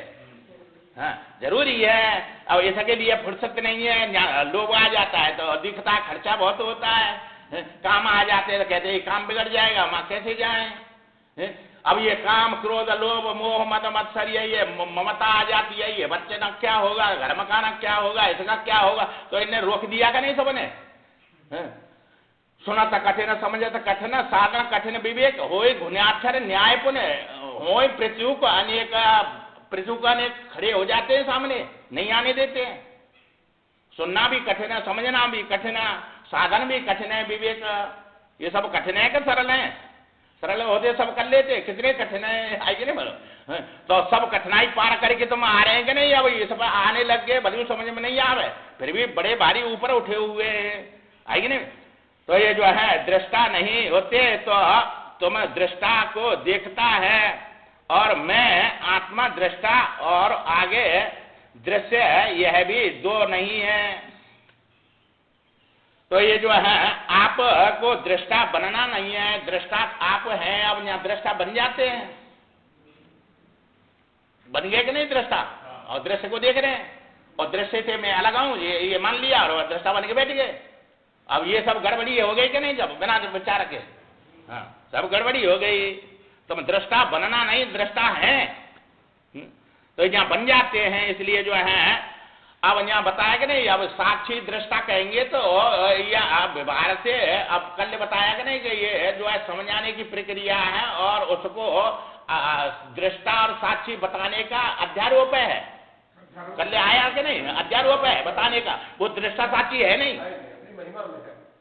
हाँ जरूरी है। अब इसके लिए फुर्सत नहीं है, लोग आ जाता है तो दिखता है खर्चा बहुत होता है, काम आ जाते हैं तो कहते हैं काम बिगड़ जाएगा, माँ कैसे जाए? अब ये काम क्रोध लोभ मोह मद मत्सर ये ममता आ जाती है, ये बच्चे का क्या होगा, घर मकान क्या होगा, इसका क्या होगा? तो इन्हें रोक दिया का नहीं सबने? सुना था कठिन, समझे तो कठिन, साधन कठिन विवेक होए गुण्याक्षर न्याय पुण्य होए पृथ्वी को अनेक, पृथ्वी को अनेक खड़े हो जाते हैं सामने, नहीं आने देते हैं। सुनना भी कठिन है, समझना भी कठिन है, साधन भी कठिन है, विवेक ये सब कठिन है कि सरल है? सरल होते सब कर लेते, कितने कठिन है, आएगी नहीं बोलो? तो सब कठिनाई पार करके तुम आ रहे हैं कि नहीं? अब ये सब आने लग गए, भले समझ में नहीं आ रहे, फिर भी बड़े भारी ऊपर उठे हुए हैं, आएगी नहीं? तो ये जो है दृष्टा नहीं होते तो तुम दृष्टा को देखता है, और मैं आत्मा दृष्टा और आगे दृश्य है, यह भी दो नहीं है। तो ये जो है आप को दृष्टा बनना नहीं है, दृष्टा आप हैं। अब यहाँ दृष्टा बन जाते हैं, बन गए कि नहीं दृष्टा? और दृश्य को देख रहे हैं, और दृश्य से मैं अलग हूं ये मान लिया और दृष्टा बन के बैठ गए। अब ये सब गड़बड़ी हो गई कि नहीं? जब बिना विचार के हाँ सब गड़बड़ी हो गई। तुम दृष्टा बनना नहीं, दृष्टा है। तो यहाँ बन जाते हैं, इसलिए जो है अब यहाँ बताया कि नहीं, अब साक्षी दृष्टा कहेंगे तो या व्यवहार से, अब कल बताया कि नहीं कि ये जो है समझाने की प्रक्रिया है और उसको दृष्टा और साक्षी बताने का अध्यारोप है। कल आया कि नहीं, अध्यारोप है बताने का, वो दृष्टा साक्षी है नहीं।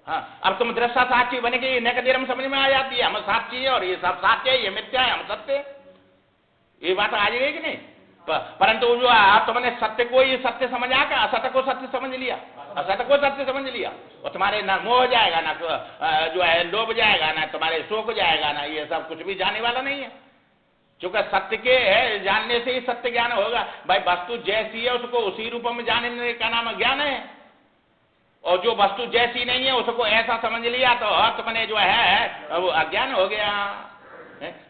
हाँ, अब तुम दृष्टा साक्षी बने कि नकदेरम समझ में आ जाती है, हम साक्षी है और ये सब साक्ष्य है, ये मिथ्या है, हम सत्य, ये बात आ जाएगी कि नहीं। परंतु जो तुमने सत्य को ही सत्य समझा कर असत्य को सत्य समझ लिया, असत्य को सत्य समझ लिया, और तुम्हारे ना मोह जाएगा, ना जो है लोभ जाएगा, ना तुम्हारे शोक जाएगा, ना ये सब कुछ भी जाने वाला नहीं है। क्योंकि सत्य के जानने से ही सत्य ज्ञान होगा। भाई वस्तु जैसी है उसको उसी रूप में जानने का नाम ज्ञान है, और जो वस्तु जैसी नहीं है उसको ऐसा समझ लिया तो तुमने जो है वो अज्ञान हो गया।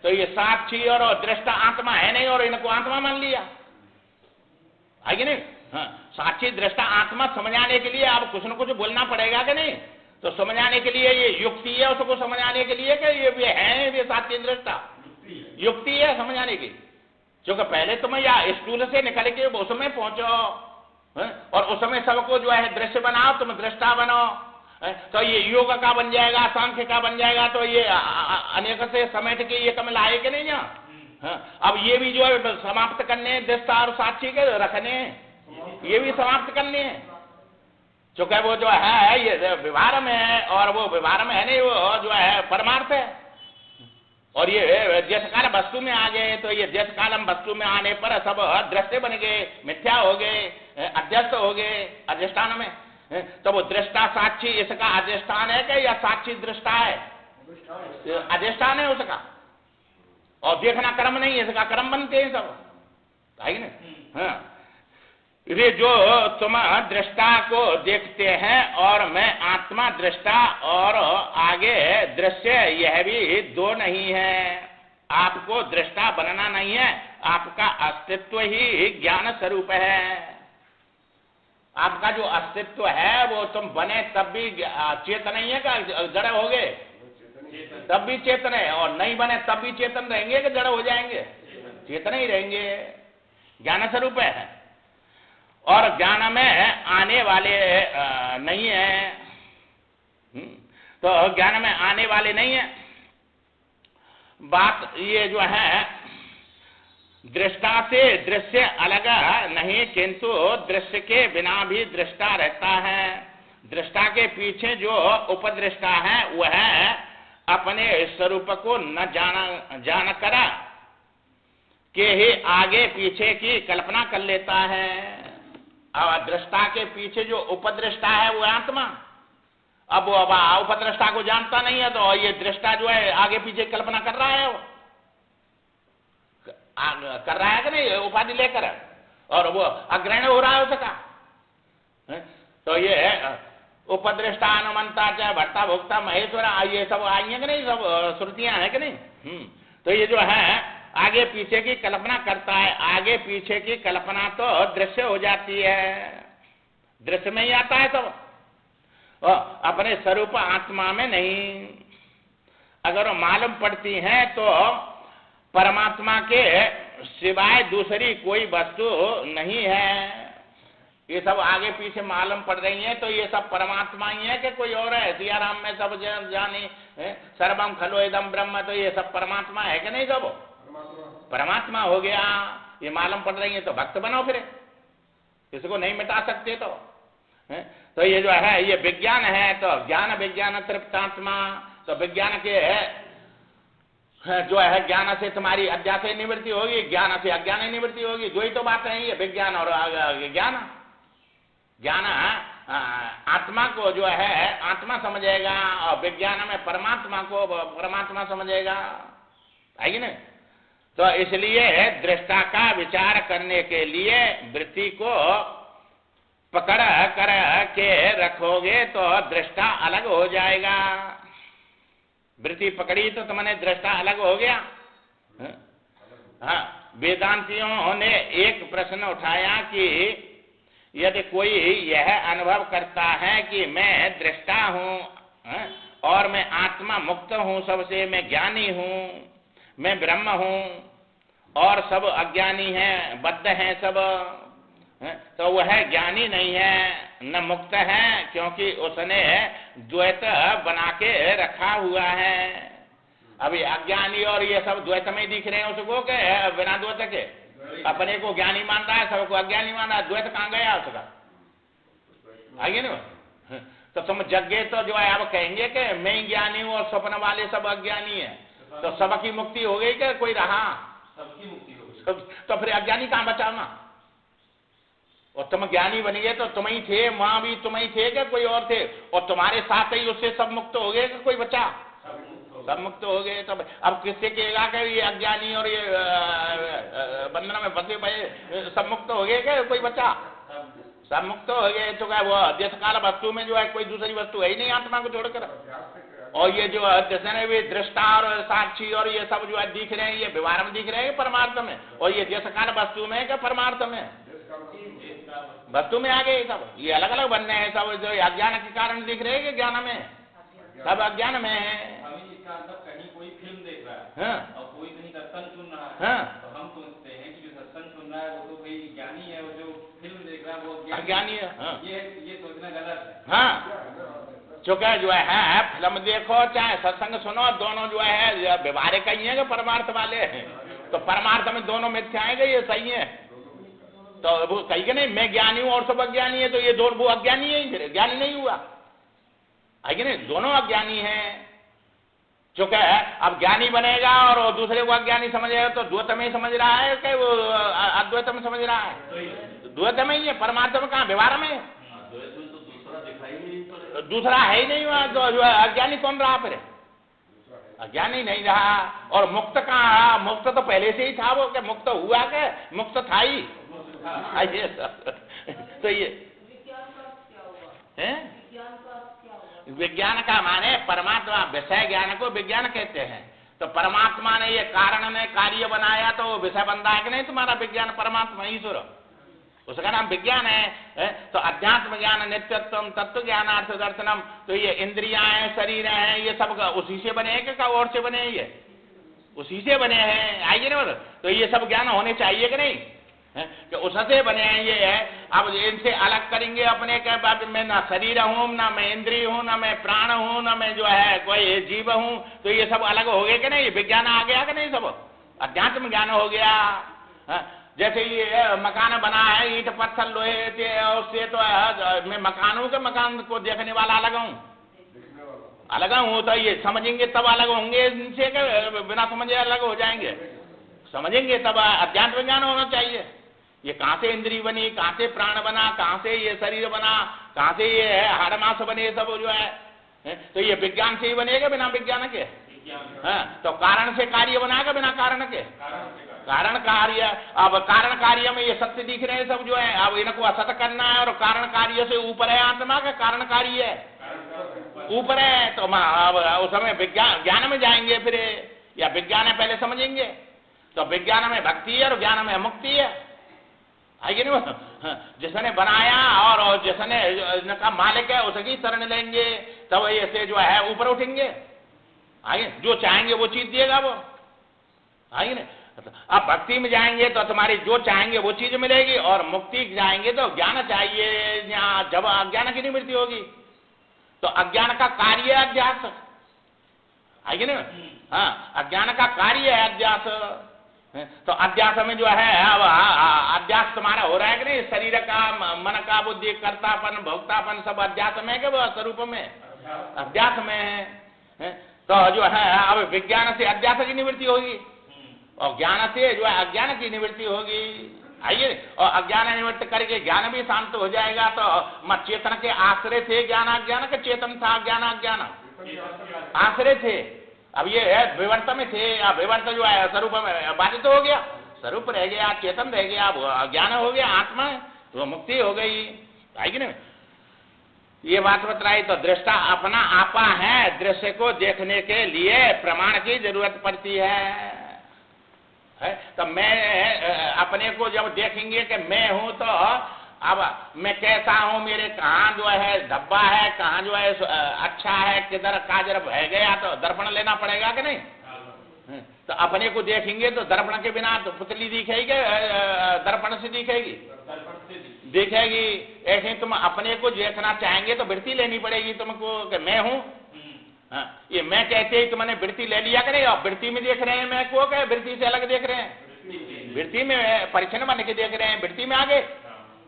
तो ये साक्षी और दृष्टा आत्मा है नहीं और इनको आत्मा मान लिया, है कि नहीं। हाँ, साक्षी दृष्टा आत्मा समझाने के लिए अब कुछ न कुछ बोलना पड़ेगा कि नहीं। तो समझाने के लिए ये युक्ति है, उसको समझाने के लिए कि ये भी है, ये साक्षी दृष्टा युक्ति है समझाने की। क्योंकि पहले तुम या स्कूल से निकल के उसमें पहुंचो और उसमें सबको जो है दृश्य बनाओ, तुम दृष्टा बनो, तो ये योग का बन जाएगा, सांख्य का बन जाएगा, तो ये अनेक से समेट के ये कम लाए के नहीं यहाँ। अब ये भी जो है समाप्त करने, दृष्टा और साक्षी के रखने, ये भी समाप्त करने हैं। चूंकि वो जो है ये व्यवहार में है और वो व्यवहार में है नहीं, वो जो है परमार्थ है। और ये जिस काल वस्तु में आ गए तो ये जिस कालम वस्तु में आने पर सब दृश्य बन गए, मिथ्या हो गए, अध्यस्त हो गए अधिष्ठान में। तो वो दृष्टा साक्षी इसका अधिष्ठान है कि या साक्षी दृष्टा है? अधिष्ठान है उसका, और देखना कर्म नहीं है, इसका कर्म बनते हैं सब, है ना। हाँ, ये जो तुम दृष्टा को देखते हैं और मैं आत्मा दृष्टा और आगे दृश्य, यह भी दो नहीं है। आपको दृष्टा बनना नहीं है, आपका अस्तित्व ही ज्ञान स्वरूप है। आपका जो अस्तित्व है वो तुम बने तब भी चेतन नहीं है का जड़ हो गए तब भी चेतन है, और नहीं बने तब भी चेतन रहेंगे कि जड़ हो जाएंगे? चेतन ही रहेंगे, ज्ञान स्वरूप है। और ज्ञान में आने वाले नहीं है, तो ज्ञान में आने वाले नहीं है। बात ये जो है दृष्टा से दृश्य अलग नहीं, किंतु दृश्य के बिना भी दृष्टा रहता है। दृष्टा के पीछे जो उपदृष्टा है वह अपने स्वरूप को न जान कर के ही आगे पीछे की कल्पना कर लेता है। अब दृष्टा के पीछे जो उपदृष्टा है वो आत्मा, अब वो उपदृष्टा को जानता नहीं है, तो ये दृष्टा जो है आगे पीछे कल्पना कर रहा है, वो कर रहा है कि नहीं उपाधि लेकर, और वो अग्रहण हो रहा है उसका। तो ये उपदृष्टा, अनुमंता, चाहे भट्टा, भोक्ता, महेश्वर, ये सब आई है कि नहीं, सब श्रुतियां हैं कि नहीं। तो ये जो है आगे पीछे की कल्पना करता है। आगे पीछे की कल्पना तो दृश्य हो जाती है, दृश्य में ही आता है सब, अपने स्वरूप आत्मा में नहीं। अगर मालूम पड़ती है तो परमात्मा के सिवाय दूसरी कोई वस्तु नहीं है। ये सब आगे पीछे मालूम पड़ रही है तो ये सब परमात्मा ही है कि कोई और है? सियाराम में सब जाने सर्वम खलो इदम ब्रह्म, तो ये सब परमात्मा है कि नहीं? सब परमात्मा हो गया, ये मालूम पड़ रही है तो भक्त बनो फिर, इसको नहीं मिटा सकते तो ये जो है ये विज्ञान है, तो ज्ञान विज्ञान तृप्तात्मा, तो विज्ञान के जो है ज्ञान से तुम्हारी अध्यास निवृत्ति होगी, ज्ञान से अज्ञान निवृत्ति होगी। दो ही तो बात है, ये विज्ञान और ज्ञान। ज्ञान आत्मा को जो है आत्मा समझेगा और विज्ञान में परमात्मा को परमात्मा समझेगा, है कि नहीं। तो इसलिए दृष्टा का विचार करने के लिए वृत्ति को पकड़ कर के रखोगे तो दृष्टा अलग हो जाएगा। वृत्ति पकड़ी तो तुमने दृष्टा अलग हो गया। हाँ, वेदांतियों ने एक प्रश्न उठाया कि यदि कोई यह अनुभव करता है कि मैं दृष्टा हूँ और मैं आत्मा मुक्त हूँ सबसे, मैं ज्ञानी हूँ, मैं ब्रह्म हूँ और सब अज्ञानी हैं, बद्ध हैं सब, तो वह ज्ञानी नहीं है, न मुक्त है, क्योंकि उसने द्वैत बना के रखा हुआ है। अभी अज्ञानी और ये सब द्वैत में दिख रहे हैं उसको के बिना द्वैत के, अपने को ज्ञानी मान रहा है, सबको अज्ञानी मान रहा है, द्वैत कहाँ गया उसका? आगे ना, तो तुम जगे तो जो है अब कहेंगे कि मैं ज्ञानी हूँ और स्वप्न वाले सब अज्ञानी है, तो सबकी मुक्ति हो गई क्या? कोई रहा? सबकी मुक्ति हो गई। तो फिर अज्ञानी कहाँ बचाना? और तुम ज्ञानी बन गए तो तुम ही थे, माँ भी तुम ही थे क्या कोई और थे? और तुम्हारे साथ ही उससे सब मुक्त हो गए, कोई बचा? सब मुक्त हो गए। तब अब किससे कहेगा कि ये अज्ञानी और ये बंधन में फंसे भाई सब मुक्त हो गए क्या? कोई बचा? सब मुक्त हो गए। तो क्या वो देश काल वस्तु में जो है कोई दूसरी वस्तु है ही नहीं आत्मा को छोड़कर। और ये जो जिसने भी दृष्टा और साक्षी और ये सब जो है दिख रहे हैं, ये व्यवहार में दिख रहे हैं परमार्थ में, और ये देश काल वस्तु में क्या परमार्थ में? वस्तु में आ गए सब। ये अलग अलग बनने हैं सब, जो अज्ञान के कारण दिख रहे हैं कि ज्ञान में? सब अज्ञान में है। कहीं कोई फिल्म देख रहा है और कोई कहीं सत्संग सुन रहा है, तो हम सोचते हैं कि जो सत्संग सुन रहा है वो तो कोई ज्ञानी है, और जो फिल्म देख रहा है वो अज्ञानी है। ये सोचना गलत है। हाँ, चूंकि जो है फिल्म देखो चाहे सत्संग सुनो, दोनों जो है व्यवहारिक ही है, परमार्थ वाले हैं। तो परमार्थ में दोनों मिथ्या आएंगे, ये सही है। तो वो कही नहीं मैं ज्ञानी हूँ और सब अज्ञानी है, तो ये दोनों वो अज्ञानी है, फिर ज्ञानी नहीं हुआ है कि नहीं? दोनों अज्ञानी हैं। चूंकि अब ज्ञानी बनेगा और दूसरे को अज्ञानी समझेगा, तो द्वैत में ही समझ रहा है कि वो अद्वैत में समझ रहा है? द्वैत में ही है, परमार्थ में कहाँ? व्यवहार में। दूसरा है ही नहीं वहां, जो अज्ञानी कौन रहा फिर? अज्ञानी नहीं रहा। और मुक्त कहाँ रहा? मुक्त तो पहले से ही था वो, क्या मुक्त हुआ? क्या मुक्त था ही? तो ये है विज्ञान का माने परमात्मा, विषय ज्ञान को विज्ञान कहते हैं। तो परमात्मा ने ये कारण ने कार्य बनाया तो वो विषय बनता है कि नहीं तुम्हारा? विज्ञान परमात्मा ईश्वर, उसका नाम विज्ञान है। तो अध्यात्म ज्ञान, नित्यत्व, तत्व ज्ञान, अर्थ दर्शनम, तो ये इंद्रियां हैं, शरीर हैं, ये सब उसी से बने हैं क्या और से बने हैं? ये उसी से बने हैं। आइए ना, तो ये सब ज्ञान होने चाहिए कि नहीं? कि उससे बने हैं ये है। अब इनसे अलग करेंगे अपने के बाद मैं ना शरीर हूँ, ना मैं इंद्रिय हूँ, ना मैं प्राण हूँ, ना मैं जो है कोई जीव हूँ, तो ये सब अलग हो गए कि नहीं? विज्ञान आ गया कि नहीं? सब अध्यात्म ज्ञान हो गया। जैसे ये मकान बना है ईंट पत्थर लोहे से, तो मैं मकान हूँ कि मकान को देखने वाला अलग हूँ? अलग हूँ। तो ये समझेंगे तब अलग होंगे, इनसे बिना समझे अलग हो जाएंगे? समझेंगे तब अध्यात्म ज्ञान होना चाहिए। ये कहाँ से इंद्रिय बनी, कहाँ से प्राण बना, कहाँ से ये शरीर बना, कहाँ से ये हाड़ मांस बने, सब जो है तो ये विज्ञान से ही बनेगा, बिना विज्ञान के? हाँ, तो कारण से कार्य बनाएगा, बिना कारण के? कारण कार्य। अब कारण कार्य में ये सत्य दिख रहे हैं सब जो है, अब इनको असत करना है, और कारण कार्य से ऊपर है आत्मा का? कारण कार्य है ऊपर है, तो उस समय विज्ञान ज्ञान में जाएंगे फिर, या विज्ञान है पहले समझेंगे? तो विज्ञान में भक्ति है और ज्ञान में मुक्ति है कि नहीं? जिसने बनाया और जिसने इनका मालिक है उसकी शरण लेंगे, तब ऐसे जो है ऊपर उठेंगे। आगे जो चाहेंगे वो चीज देगा वो, आगे नहीं? अब भक्ति में जाएंगे तो तुम्हारी जो चाहेंगे वो चीज मिलेगी, और मुक्ति जाएंगे तो ज्ञान चाहिए। जब अज्ञान की निवृत्ति होगी तो अज्ञान का कार्य है अध्यास, आगे नहीं? हाँ, अज्ञान का कार्य है अध्यास। तो अध्यास में जो है अब अध्यास तुम्हारा हो रहा है कि नहीं? शरीर का, मन का, बुद्धि, कर्तापन, भोक्तापन सब अध्यास में है वो स्वरूप में? अध्यास में है। तो जो है अब विज्ञान से अध्यास की निवृत्ति होगी, और ज्ञान से जो है अज्ञान की निवृत्ति होगी। आइए, और अज्ञान निवृत्त करके ज्ञान भी शांत हो जाएगा। तो चेतन के आश्रय थे ज्ञान अज्ञान के? चेतन था ज्ञान अज्ञान आश्रय थे। अब ये विवर्त में थे, अब विवर्त जो है स्वरूप में बाधित हो गया, स्वरूप रह गया, चेतन रह गया, ज्ञान हो गया, आत्मा तो मुक्ति हो गई। है कि नहीं? ये बात बतलाई। तो दृष्टा अपना आपा है, दृश्य को देखने के लिए प्रमाण की जरूरत पड़ती है। तो मैं अपने को जब देखेंगे कि मैं हूं, तो अब मैं कैसा हूं, मेरे कहाँ जो है धब्बा है, कहाँ जो है अच्छा है, किधर काजर बह गया, तो दर्पण लेना पड़ेगा कि नहीं? तो अपने को देखेंगे तो दर्पण के बिना तो पुतली दिखेगी, दर्पण से दिखेगी? देखेगी। ऐसे ही तुम अपने को देखना चाहेंगे तो वृत्ति लेनी पड़ेगी तुमको कि मैं हूं। हाँ, ये मैं कहते ही तुमने वृत्ति ले लिया करे, और वृत्ति में देख रहे हैं मैं को, क्या वृत्ति से अलग देख रहे हैं, वृत्ति में परिच्छन बन के देख रहे हैं, वृत्ति में आगे।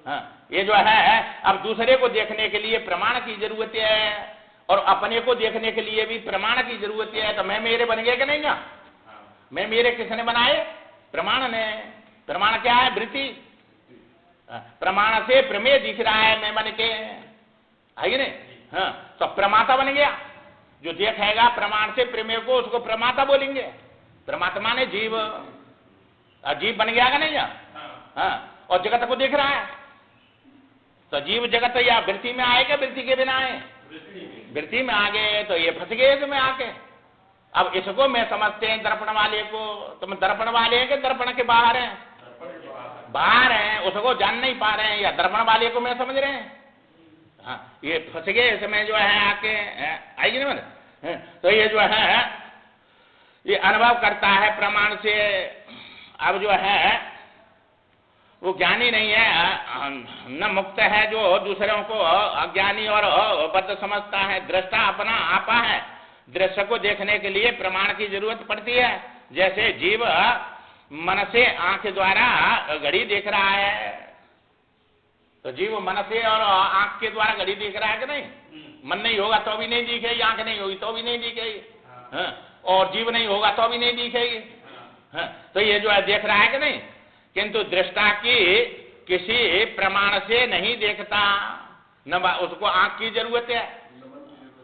हाँ, ये जो है अब दूसरे को देखने के लिए प्रमाण की जरूरत है, और अपने को देखने के लिए भी प्रमाण की जरूरत है। तो मैं मेरे बन गए कि नहीं ना? मैं मेरे किसने बनाए? प्रमाण ने। प्रमाण क्या है? वृत्ति। प्रमाण से प्रमेय दिख रहा है मैं बन के, है कि नहीं? हाँ, तो प्रमाता बन गया। जो देखेगा प्रमाण से प्रमेय को, उसको प्रमाता बोलेंगे। परमात्मा ने जीव, जीव बन गया कि नहीं? हाँ, और जगत को देख रहा है। तो जीव जगत या वृत्ति में आए क्या वृत्ति के बिना आए? वृत्ति में आ गए तो ये फंस गए इसमें आके। अब इसको मैं समझते हैं दर्पण वाले को। तुम दर्पण वाले हैं कि दर्पण के बाहर हैं? बाहर हैं, उसको जान नहीं पा रहे हैं, या दर्पण वाले को मैं समझ रहे हैं? हाँ, ये फंस गए इसमें जो है आके, आएगी ना मैंने। तो ये जो है ये अनुभव करता है प्रमाण से। अब जो है वो ज्ञानी नहीं है, न मुक्त है, जो दूसरों को अज्ञानी और बद्ध समझता है। दृष्टा अपना आपा है। दृश्य को देखने के लिए प्रमाण की जरूरत पड़ती है। जैसे जीव मन से आंख द्वारा घड़ी देख रहा है, तो जीव मन से और आंख के द्वारा घड़ी देख रहा है कि नहीं? मन नहीं होगा तो भी नहीं दिखेगी, आंख नहीं होगी तो भी नहीं दिखेगी, और जीव नहीं होगा तो भी नहीं दिखेगी। तो ये जो है देख रहा है कि नहीं? किंतु दृष्टा की किसी प्रमाण से नहीं देखता। न उसको आंख की जरूरत है,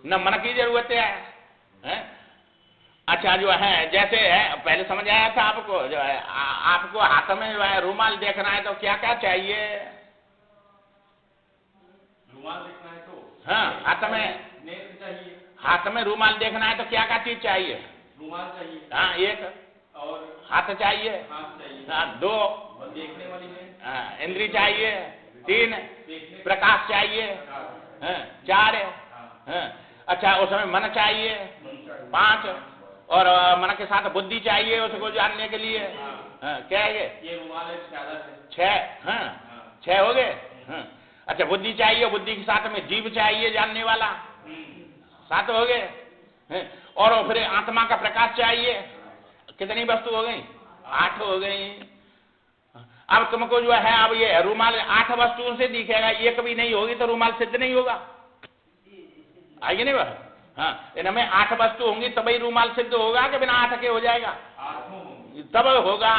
न मन की जरूरत है। अच्छा, जो है जैसे है पहले समझ आया था आपको, जो है आपको हाथ में जो है रूमाल देखना है तो क्या क्या चाहिए? रूमाल देखना है तो हाँ, हाथ में नेत्र चाहिए। हाथ में रूमाल देखना है तो क्या क्या चीज चाहिए? रूमाल चाहिए। हाँ, एक। और हाथ चाहिए। हाथ चाहिए। हाँ, दो। और देखने वाली है। हाँ, इंद्री चाहिए। तीन। प्रकाश चाहिए। हाँ, चार। हाँ, अच्छा, उसमें मन चाहिए। पांच। और मन के साथ बुद्धि चाहिए उसको जानने के लिए। हाँ, क्या है ये रूमाल छह। हाँ, छह हो गए। हाँ, अच्छा, बुद्धि चाहिए, बुद्धि के साथ में जीव चाहिए जानने वाला, 7 हो गए। और फिर आत्मा का प्रकाश चाहिए। कितनी वस्तु हो गई? 8 हो गई। अब तुमको जो है अब ये रूमाल 8 वस्तुओं से दिखेगा, एक भी नहीं होगी तो रूमाल सिद्ध नहीं होगा, आएगी नहीं वह? हाँ, इनमें 8 वस्तु होंगी तभी रूमाल सिद्ध होगा कि बिना 8 के हो जाएगा? तब होगा।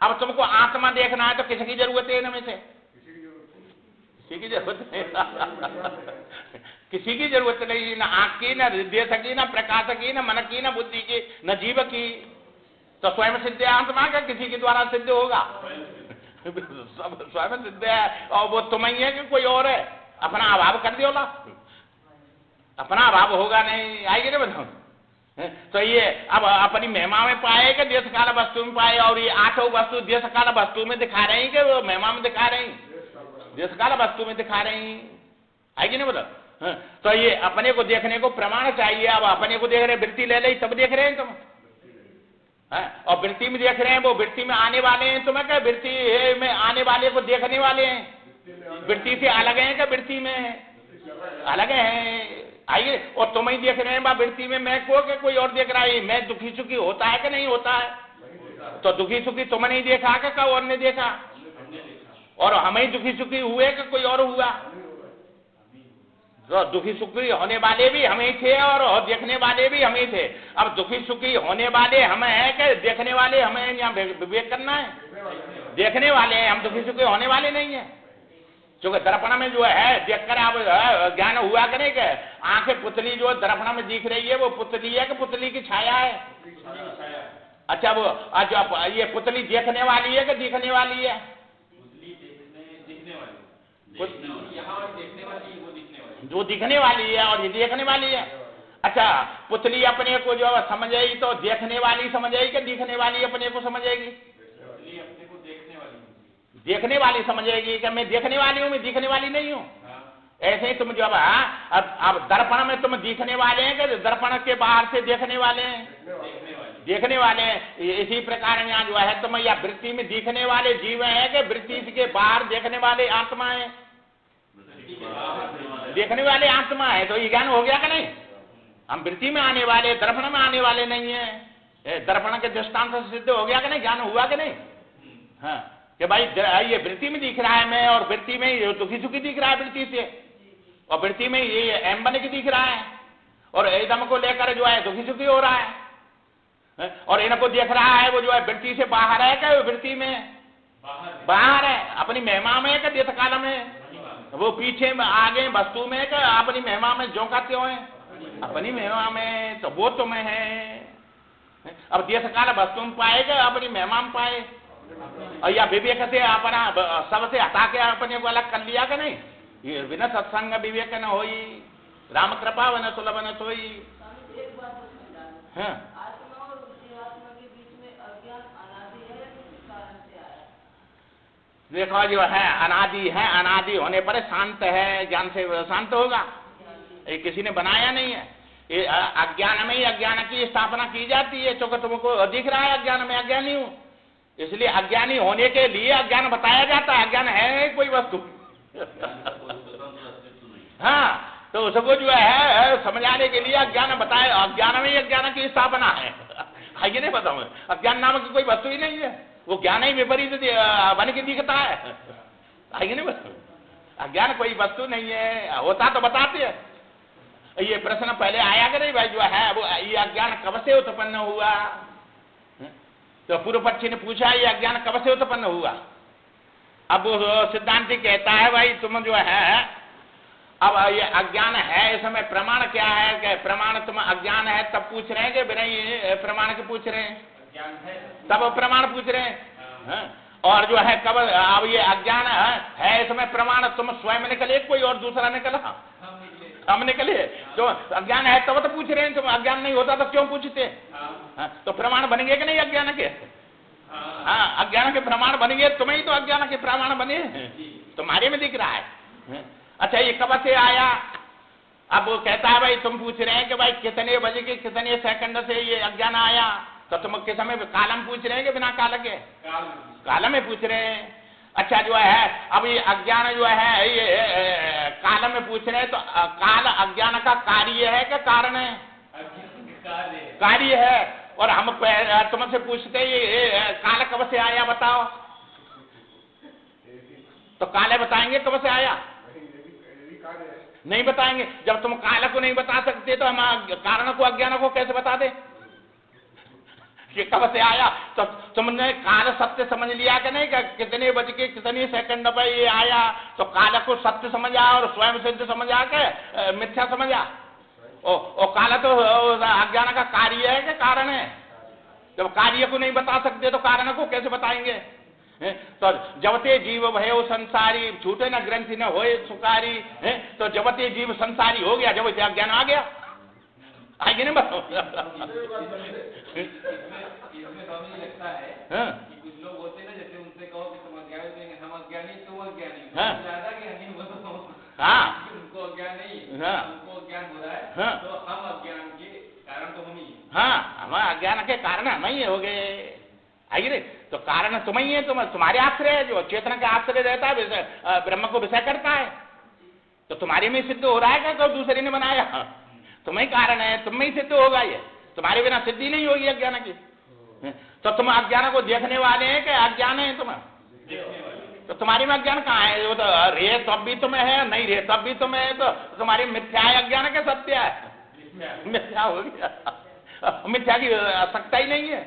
अब तुमको आत्मा देखना है तो किसकी जरूरत है इनमें से? किसी की जरूरत नहीं। किसी की जरूरत नहीं, न आंख की, न हृदय की, न प्रकाश की, न मन की, न बुद्धि की, न जीव की। तो स्वयं सिद्ध है आत्मा का, किसी के द्वारा सिद्ध होगा? सब स्वयं सिद्ध है। और वो तुम ही है कि कोई और है? अपना अभाव कर दियो ना, अपना अभाव होगा नहीं, आएगी ना बताओ। तो ये अब अपनी महिमा में पाए कि देश काल वस्तु में पाए? और ये 8 वस्तु देश काल वस्तु में दिखा रहे हैं कि वो महिमा में दिखा रहे हैं? देश काल वस्तु में दिखा रहे हैं, आएगी ना बताओ। तो ये अपने को देखने को प्रमाण चाहिए। अब अपने को देख रहे, वृत्ति ले ली तब देख रहे हैं तुम। और वृत्ति में देख रहे हैं, वो वृत्ति में आने वाले हैं। तुम्हें क्या वृत्ति में आने वाले को देखने वाले हैं? वृत्ति से अलग है क्या? वृत्ति में अलग है, आइए। और तुम ही देख रहे हैं वृत्ति में मैं को के कोई और देख रहा है? मैं दुखी सुखी होता है कि नहीं होता है? तो दुखी सुखी तुमने नहीं देखा क्या और ने देखा? और हम ही दुखी सुखी हुए कि कोई और हुआ? तो दुखी सुखी होने वाले भी हम ही थे और देखने वाले भी हम ही थे। अब दुखी सुखी होने वाले हम हैं कि देखने वाले हमें? यहाँ विवेक करना है, देखने वाले हैं हम, दुखी सुखी होने वाले नहीं है। क्योंकि दर्पण में जो है देखकर आप ज्ञान हुआ कि नहीं कि आंखें पुतली जो दर्पण में दिख रही है वो पुतली है कि पुतली की छाया है? अच्छा, वो अच्छा ये पुतली देखने वाली है कि दिखने वाली है? जो दिखने वाली है और ये देखने वाली है। अच्छा, पुतली अपने को जो समझेगी तो देखने वाली समझेगी कि दिखने वाली अपने को समझेगी? अपने को देखने वाली समझेगी कि मैं देखने वाली हूं, मैं दिखने वाली नहीं हूं। ऐसे ही तुम जब अब दर्पण में तुम दिखने वाले हैं कि दर्पण के बाहर से देखने वाले हैं? देखने वाले हैं। इसी प्रकार यहाँ जो है तुम या वृत्ति में दिखने वाले जीव हैं कि वृत्ति के बाहर देखने वाले आत्मा है? देखने वाले आत्मा है, तो ये ज्ञान हो गया कि नहीं? हम वृत्ति में आने वाले, दर्पण में आने वाले नहीं है। दर्पण के दृष्टांत से सिद्ध हो गया कि नहीं? ज्ञान हुआ कि नहीं? हाँ, कि भाई ये वृत्ति में दिख रहा है मैं, और वृत्ति में दुखी सुखी दिख रहा है वृत्ति से, और वृत्ति में ये एम बने की दिख रहा है, और एकदम को लेकर जो है दुखी सुखी हो रहा है, और इनको देख रहा है वो जो है वृत्ति से बाहर है क्या? वृत्ति में बाहर है, अपनी महिमा में क्या? देश काल में वो पीछे में आगे वस्तु में क्या? अपनी महिमा में जो कहते हो अपनी महिमा में, तो वो तुम्हें है। अब देश काल वस्तु में पाएगा, अपनी महिमा में पाए, और या विवेक से अपना सबसे हटा के अपने को अलग कर लिया कि नहीं? ये बिना सत्संग विवेक न होई, राम कृपा वन सुलभ न सोई। हाँ, देखो जो है अनादि है, अनादि होने पर शांत है, ज्ञान से शांत होगा। ये किसी ने बनाया नहीं है, ये अज्ञान में ही अज्ञान की स्थापना की जाती है। चूंकि तुमको दिख रहा है अज्ञान में अज्ञानी हूं, इसलिए अज्ञानी होने के लिए अज्ञान बताया जाता है। अज्ञान है कोई वस्तु हाँ, तो उसको जो है समझाने के लिए अज्ञान बताया, अज्ञान में ही अज्ञान की स्थापना है। ये नहीं बताऊं, अज्ञान नामक की कोई वस्तु ही नहीं है, वो ज्ञान ही विपरीत बन के दिखता है। ये नहीं बताऊं, अज्ञान कोई वस्तु नहीं है, होता तो बताते हैं। ये प्रश्न पहले आया कि नहीं भाई जो है वो ये अज्ञान कब से उत्पन्न हुआ? तो पूर्व पक्षी ने पूछा ये अज्ञान कब से उत्पन्न हुआ? अब सिद्धांति कहता है भाई तुम जो है अब ये अज्ञान है, इस समय प्रमाण क्या है? कि प्रमाण तुम अज्ञान है तब पूछ रहे हैं कि बिना ये प्रमाण के पूछ रहे हैं? तब प्रमाण पूछ रहे हैं। और जो है कब अब ये अज्ञान है इस समय प्रमाण तुम स्वयं निकले, कोई और दूसरा निकला? हम निकले। तो अज्ञान है तब तो पूछ रहे हैं, तुम अज्ञान नहीं होता तो क्यों पूछते? तो प्रमाण बन गए कि नहीं अज्ञान के? हाँ, अज्ञान के प्रमाण बन गए, तुम्हें ही तो अज्ञान के प्रमाण बने, तुम्हारे में दिख रहा है। अच्छा ये कब से आया? अब वो कहता है भाई तुम पूछ रहे हैं कि भाई कितने बजे के कितने सेकंड से ये अज्ञान आया, तो तुम किस समय कालम पूछ रहे हैं कि बिना काल के? कालम में पूछ रहे हैं। अच्छा जो है अब ये अज्ञान जो है ये काल में पूछ रहे हैं, तो काल अज्ञान का कार्य है क्या कारण है? कार्य है। और हम तुमसे पूछते ये काल कब से आया बताओ, तो काल बताएंगे कब से आया? नहीं बताएंगे। जब तुम काल को नहीं बता सकते तो हम कारण को अज्ञान को कैसे बता दे कि कब से आया? तो तुमने काल सत्य समझ लिया कि नहीं? कितने बज के कितने सेकंड पर ये आया, तो काल को सत्य समझा और स्वयं सिद्ध समझा के मिथ्या समझा। ओ काल तो अज्ञान का कार्य है कि कारण है? जब कार्य को नहीं बता सकते तो कारण को कैसे बताएंगे? तो जबते जीव भयो संसारी, छूटे न ग्रंथि न होए सुकारी। तो जबते जीव संसारी हो गया, जब अज्ञान आ गया। आगे नहीं बताओ। लगता है कि कुछ लोग होते हैं ना, जैसे उनसे कहो कि तुम अज्ञानी, हम अज्ञानी तुम अज्ञानी, ज्यादा ज्ञानी हो तो हाँ, उनको अज्ञान नहीं, उनको अज्ञान हो रहा है, तो हम अज्ञान के कारण तो हम ही। हाँ, हम अज्ञान के कारण हम ही हो गए। आइए, तो कारण तुम ही है, तुम्हारे आश्रय है, जो चेतन का आश्रय रहता है, ब्रह्म को विषय करता है, तो तुम्हारे में सिद्ध हो रहा है क्या? तो दूसरे ने बनाया, तुम्हें कारण है, तुम में ही सिद्ध होगा। ये तुम्हारे बिना सिद्धि नहीं होगी अज्ञान की। तो तुम अज्ञान को देखने वाले हैं कि अज्ञान है तुम? तो तुम्हारे में अज्ञान कहाँ है? वो तो रे तब भी तुम्हें है, नहीं रे तब भी तुम्हें है, तो तुम्हारी मिथ्या है अज्ञान के सत्य है? मिथ्या हो गया, मिथ्या की सत्ता ही नहीं है।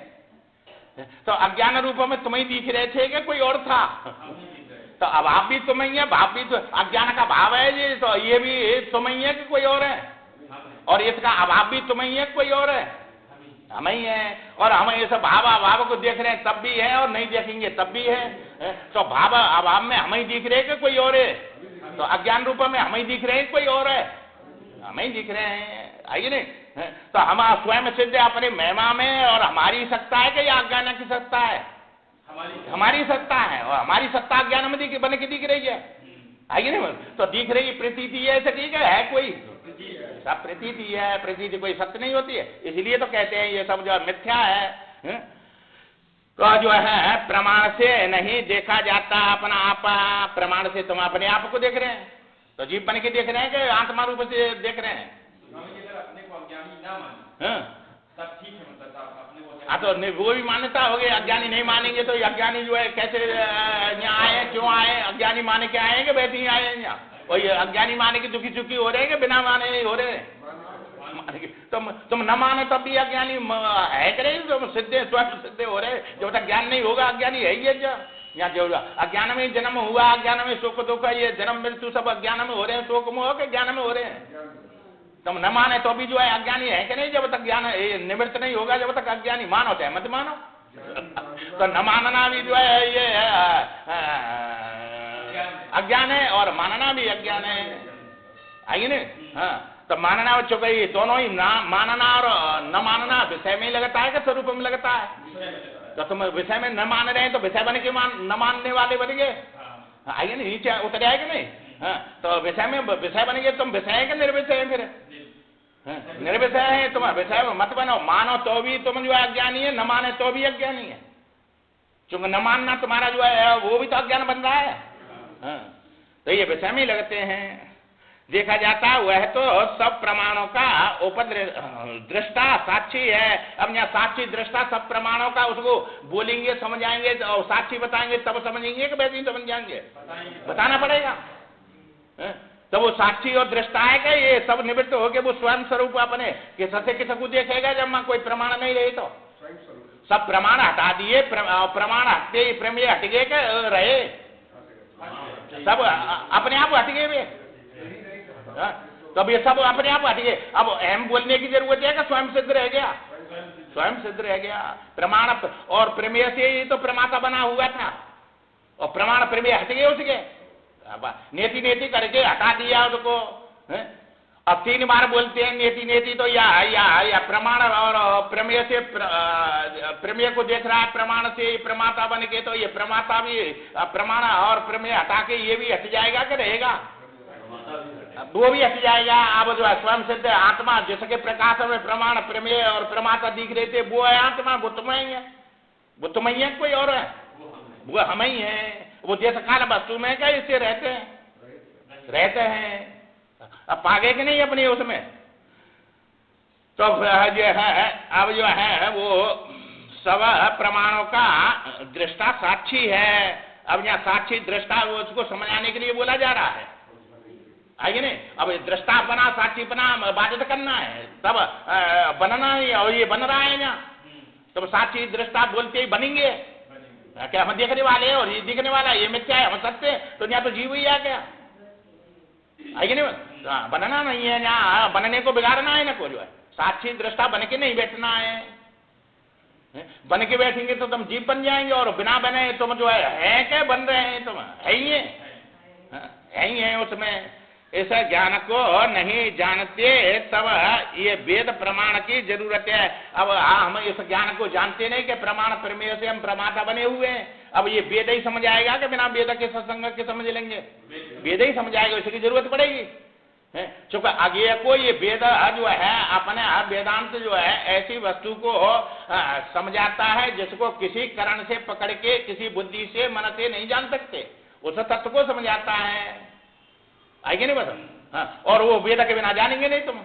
तो अज्ञान रूप में तुम्हें दिख रहे थे कि कोई और था? तो अभाव भी तुम ही है, भाव भी तो अज्ञान का भाव है जी, तो ये भी तुम ही है कि कोई और है? और इसका अभाव भी तुम ही है कोई और है? हम ही है। और हम ये सब भाव अभाव को देख रहे हैं तब भी है, और नहीं देखेंगे तब भी है। तो भाव अभाव में हम ही दिख रहे हैं कि कोई और है? तो अज्ञान रूप में हम ही दिख रहे हैं कोई और है? हम ही दिख रहे हैं। आइए नहीं, तो हम स्वयं सिद्ध अपने महिमा में, और हमारी सत्ता है कि या अज्ञान की सत्ता है? हमारी सत्ता है, और हमारी सत्ता अज्ञान में बन के दिख रही है। आइए नहीं, तो दिख रही प्रतीति है, ठीक है कोई सब प्रतीति है, प्रतीति कोई सत्य नहीं होती है। इसलिए तो कहते हैं ये सब जो मिथ्या है। तो जो है प्रमाण से नहीं देखा जाता अपना आप, प्रमाण से तुम अपने आप को देख रहे हैं। तो जीव बन के देख रहे हैं कि आत्मा रूप से देख रहे हैं? अपने को अज्ञानी ना माने तब ठीक है, मतलब अपने को। हाँ, तो वो भी मान्यता हो गई। अज्ञानी नहीं मानेंगे तो अज्ञानी जो है कैसे यहाँ आए, क्यों आए? अज्ञानी माने के आए कि वैसे ही आए हैं यहाँ? और ये अज्ञानी माने की दुखी चुकी हो रहे हैं कि बिना माने नहीं हो रहे हैं? तुम न माने तब भी अज्ञानी है करे, तुम सिद्धे स्वयं सिद्धे हो रहे। जब तक ज्ञान नहीं होगा अज्ञानी है ही है। यहाँ जो अज्ञान में जन्म हुआ, अज्ञान में सुख दुख, ये जन्म मृत्यु सब अज्ञान में हो रहे हैं, शोक मोह के ज्ञान में हो रहे हैं। तुम न माने तो भी जो है अज्ञानी है कि नहीं? जब तक ज्ञान निवृत्त नहीं होगा जब तक अज्ञानी। मानो चाहे मत मानो, तो न मानना भी जो है ये अज्ञान है, और मानना भी अज्ञान है। आइए ना? हाँ, तो मानना और चुकाई दोनों ही, मानना और न मानना विषय में ही लगता है कि स्वरूप में लगता है? तो तुम विषय में न मान रहे हैं तो विषय बन के न मानने वाले बन गए। आइए ना, नीचे उतर आएगा नहीं? हाँ, तो विषय में विषय बन गए। तुम विषय है कि निर्विषय है? फिर निर्विषय है, तुम विषय में मत बनो। मानो तो भी तुम जो है अज्ञानी है, न माने तो भी अज्ञानी है। क्योंकि न मानना तुम्हारा जो है वो भी तो अज्ञान बन रहा है। हाँ, तो ये विषय में लगते हैं। देखा जाता वह तो सब प्रमाणों का दृष्टा साक्षी है। अब यहाँ साक्षी दृष्टा सब प्रमाणों का, उसको बोलेंगे समझ आएंगे और साक्षी बताएंगे तब समझेंगे कि वैसे ही समझ जाएंगे? बताना पड़ेगा। तो वो साक्षी और दृष्टा है कि ये सब निवृत्त होके वो स्वयं स्वरूप अपने किसी को देखेगा जब कोई प्रमाण नहीं रहे? तो सब प्रमाण हटा दिए, प्रमाण हटते ही प्रमेय हट गए के रहे, सब अपने आप हट गए वे। तो अब ये सब अपने आप हट गए। अब अहम बोलने की जरूरत है कि स्वयं सिद्ध रह गया? स्वयं सिद्ध रह गया। प्रमाण और प्रमेय से ही तो प्रमाता बना हुआ था, और प्रमाण प्रमेय हट गए उसके। नेति नेति करके हटा दिया उसको। अब 3 बार बोलते हैं नेति नेति, तो या प्रमाण और प्रमेय से प्रमेय को देख रहा है, प्रमाण से प्रमाता बन के, तो ये प्रमाता भी प्रमाण और प्रमेय हटा के ये भी हट जाएगा कि रहेगा? वो भी हट जाएगा। अब जो है स्वयं सिद्ध आत्मा जिसके प्रकाश में प्रमाण प्रमेय और प्रमाता दिख रहे थे, वो है आत्मा। वो तुम्हें ही है, वो तुम्हें ही है, कोई और है? वो हम ही है। वो देश काल वस्तु में क्या इससे रहते हैं। अब पागे कि नहीं अपनी उसमें? तो जो है अब जो है वो सब प्रमाणों का दृष्टा साक्षी है। अब यहाँ साक्षी दृष्टा उसको समझाने के लिए बोला जा रहा है। आइए नहीं? अब दृष्टा बना, साक्षी बना, बाधित करना है, तब बनना है। और ये बन रहा है यहाँ, तब साक्षी दृष्टा बोलते ही बनेंगे क्या? हम देखने वाले और ये दिखने वाला ये मिथ्या है, हम सत्य। तो यहाँ तो जीव ही आ गया। आइए नहीं? बनना नहीं है यहाँ, बनने को बिगाड़ना है ना को। जो है साक्षी दृष्टा बन के नहीं बैठना है। बन के बैठेंगे तो तुम जीव बन जाएंगे, और बिना बने तुम जो है क्या बन रहे हैं? तुम है ही है उसमें। इस ज्ञान को नहीं जानते तब ये वेद प्रमाण की जरूरत है। अब हम इस ज्ञान को जानते नहीं कि प्रमाण प्रमेय से हम प्रमाता बने हुए हैं। अब ये वेद ही समझ आएगा कि बिना वेद के सत्संग के समझ लेंगे? वेद ही समझ आएगा, इसकी जरूरत पड़ेगी। चूंकि आगे को ये वेद जो है अपने वेदांत जो है ऐसी वस्तु को समझाता है जिसको किसी कारण से पकड़ के, किसी बुद्धि से, मन से नहीं जान सकते। उस तत्व को समझाता है। आएगी नहीं बस? हाँ, और वो वेद के बिना जानेंगे नहीं तुम,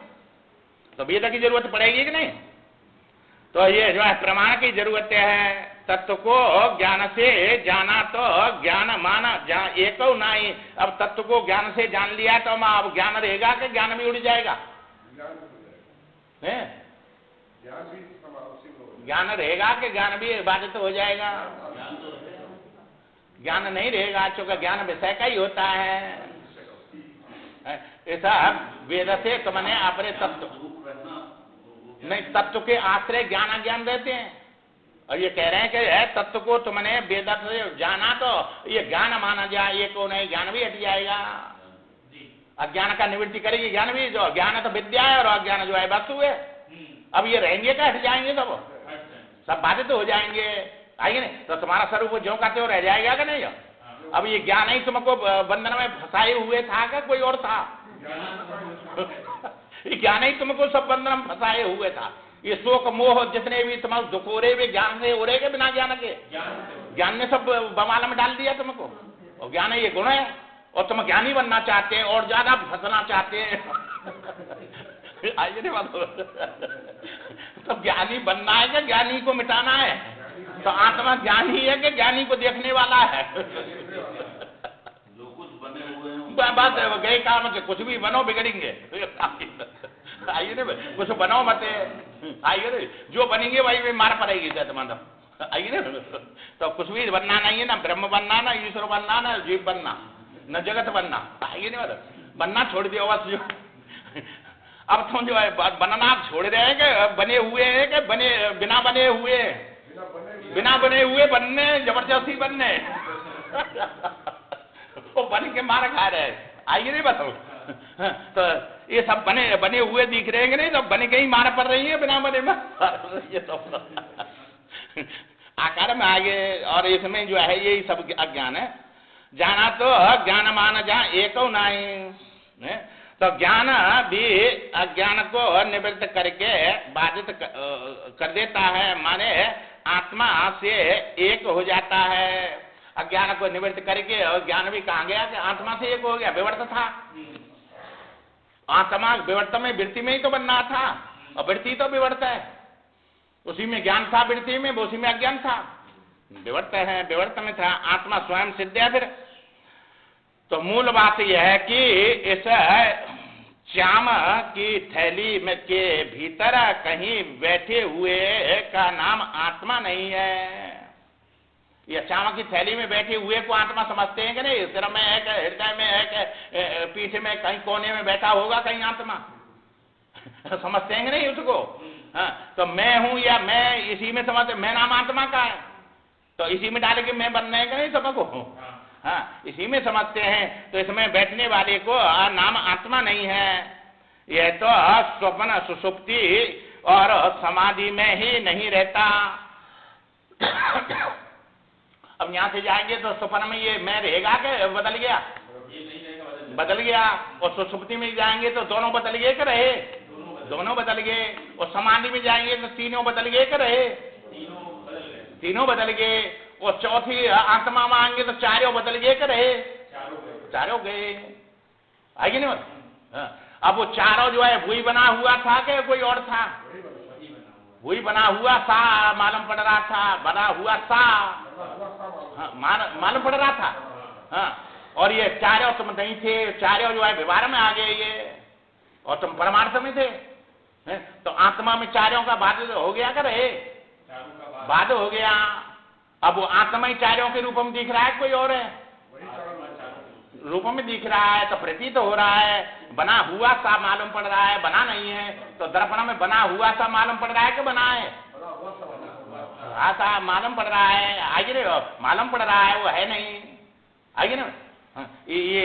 तो वेद की जरूरत पड़ेगी कि नहीं? तो ये जो है प्रमाण की जरूरत है। तत्व को ज्ञान से जाना तो ज्ञान माना एक नहीं। अब तत्व को ज्ञान से जान लिया तो अब ज्ञान रहेगा कि ज्ञान भी उड़ जाएगा? ज्ञान रहेगा कि ज्ञान भी बाधित हो जाएगा? ज्ञान नहीं रहेगा, क्योंकि ज्ञान विषय का ही होता है। ऐसा वेद से तुमने अपने तत्व नहीं, तत्व के आश्रय ज्ञान ज्ञान रहते हैं। और ये कह रहे हैं कि तत्व को तुमने वेद से जाना तो ये ज्ञान माना जाए, ये को नहीं, ज्ञान भी हट जाएगा। अज्ञान का निवृत्ति करेगी ज्ञान भी। जो ज्ञान तो विद्या है और अज्ञान जो है वस्तु है। अब ये रहेंगे क्या? हट जाएंगे सब बाधित हो जाएंगे। आइए नहीं? तो तुम्हारा स्वरूप ज्यों का त्यों रह जाएगा कि नहीं? अब ये ज्ञान ही तुमको बंधन में फंसाए हुए था क्या कोई और था? ज्ञान ही तुमको सब बंधन में फंसाए हुए था। ये शोक मोह जितने भी तुम्हारे दुख हो रहे वे ज्ञान से हो रहे के बिना ज्ञान के? ज्ञान ने सब बवाल में डाल दिया तुमको। और ज्ञान ये गुण है, और तुम ज्ञानी बनना चाहते हैं और ज्यादा फंसना चाहते हैं। आइए नहीं बात, तो ज्ञानी बनना है कि ज्ञानी को मिटाना है? तो आत्मा ज्ञानी है कि ज्ञानी को देखने वाला है? जो कुछ बने हुए हैं बात है, गए काम से कुछ भी बनो बिगड़ेंगे। आइए ना, कुछ बनो मत, आइए ना, जो बनेंगे वही भी मार पड़ेगी शायद मतलब। आइए ना, तो कुछ भी बनना नहीं है, ना ब्रह्म बनना, ना ईश्वर बनना, ना जीव बनना, न जगत बनना। आइए ना, मतलब बनना छोड़ दिया बस। जो अब तुम जो है बनना छोड़ रहे हैं कि बने हुए हैं कि बने बिना बने हुए? बिना बने हुए बनने, जबरदस्ती बनने। वो बन के मार खा रहे हैं। आइए नहीं बताओ, तो ये सब बने हुए दिख रहे हैं कि नहीं? तो बने के ही मार पड़ रही है बिना बने में। ये सब आकार में आगे, और इसमें जो है यही सब अज्ञान है। जाना तो ज्ञान मान जहाँ एक नहीं, तो ज्ञान भी अज्ञान को निवृत्त करके बाधित कर देता है, माने आत्मा से एक हो जाता है। अज्ञान को निवृत्त करके, और ज्ञान भी कहाँ गया कि आत्मा से एक हो गया। विवर्त था, आत्मा विवर्त में वृत्ति में ही तो बनना था, और वृत्ति तो विवर्त है। उसी में ज्ञान था, वृत्ति में, उसी में अज्ञान था। विवर्त है, विवर्त में था, आत्मा स्वयं सिद्ध है। फिर तो मूल बात यह है कि इस चाम की थैली में के भीतर कहीं बैठे हुए का नाम आत्मा नहीं है। ये चाम की थैली में बैठे हुए को आत्मा समझते हैं कि नहीं? सिर में है, कि हृदय में है, कि पीठ में कहीं कोने में बैठा होगा कहीं आत्मा? समझते हैं कि नहीं उसको? हाँ, तो मैं हूं या मैं, इसी में समझते, मैं नाम आत्मा का है, तो इसी में डाल के मैं बनने का नहीं सबको। हाँ, इसी में समझते हैं। तो इसमें बैठने वाले को नाम आत्मा नहीं है। यह तो स्वप्न सुषुप्ति और समाधि में ही नहीं रहता। अब यहां से जाएंगे तो स्वप्न में ये मैं रहेगा कि बदल गया? बदल गया। और सुषुप्ति में जाएंगे तो दोनों बदल गए कि रहे? दोनों बदल गए। और समाधि में जाएंगे तो तीनों बदल गए कि रहे? तीनों बदल गए। और चौथी आत्मा मांगे तो चारों बदल गए कि रहे? चारों गए। आगे नहीं? अब वो चारों जो है वही बना हुआ था कि कोई और था? वही बना हुआ सा मालूम पड़ रहा था, बना हुआ सा मालूम पड़ रहा था। हाँ, और ये चारों तुम नहीं थे, चारों जो है व्यवहार में आ गए ये, और तुम परमार्थ में थे। तो आत्मा में चारों का बाद हो गया कर रहे? बाद हो गया। अब वो आत्मा ही चारों के रूप में दिख रहा है, कोई और है रूप में दिख रहा है, तो प्रतीत हो रहा है, बना हुआ सा मालूम पड़ रहा है, बना नहीं है। तो दर्पण में बना हुआ सा मालूम पड़ रहा है कि बना है? ऐसा मालूम पड़ रहा है। आगे रे, मालूम पड़ रहा है, वो है नहीं। आगे ना, ये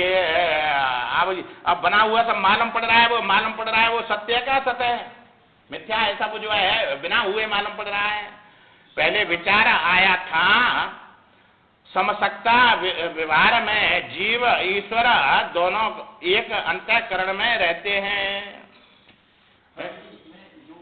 अब बना हुआ सब मालूम पड़ रहा है, वो मालूम पड़ रहा है, वो सत्य का सत्य है, मिथ्या है, ऐसा जो है बिना हुए मालूम पड़ रहा है। पहले विचार आया था समसत्ता व्यवहार में जीव ईश्वर दोनों एक अंतःकरण में रहते हैं। जो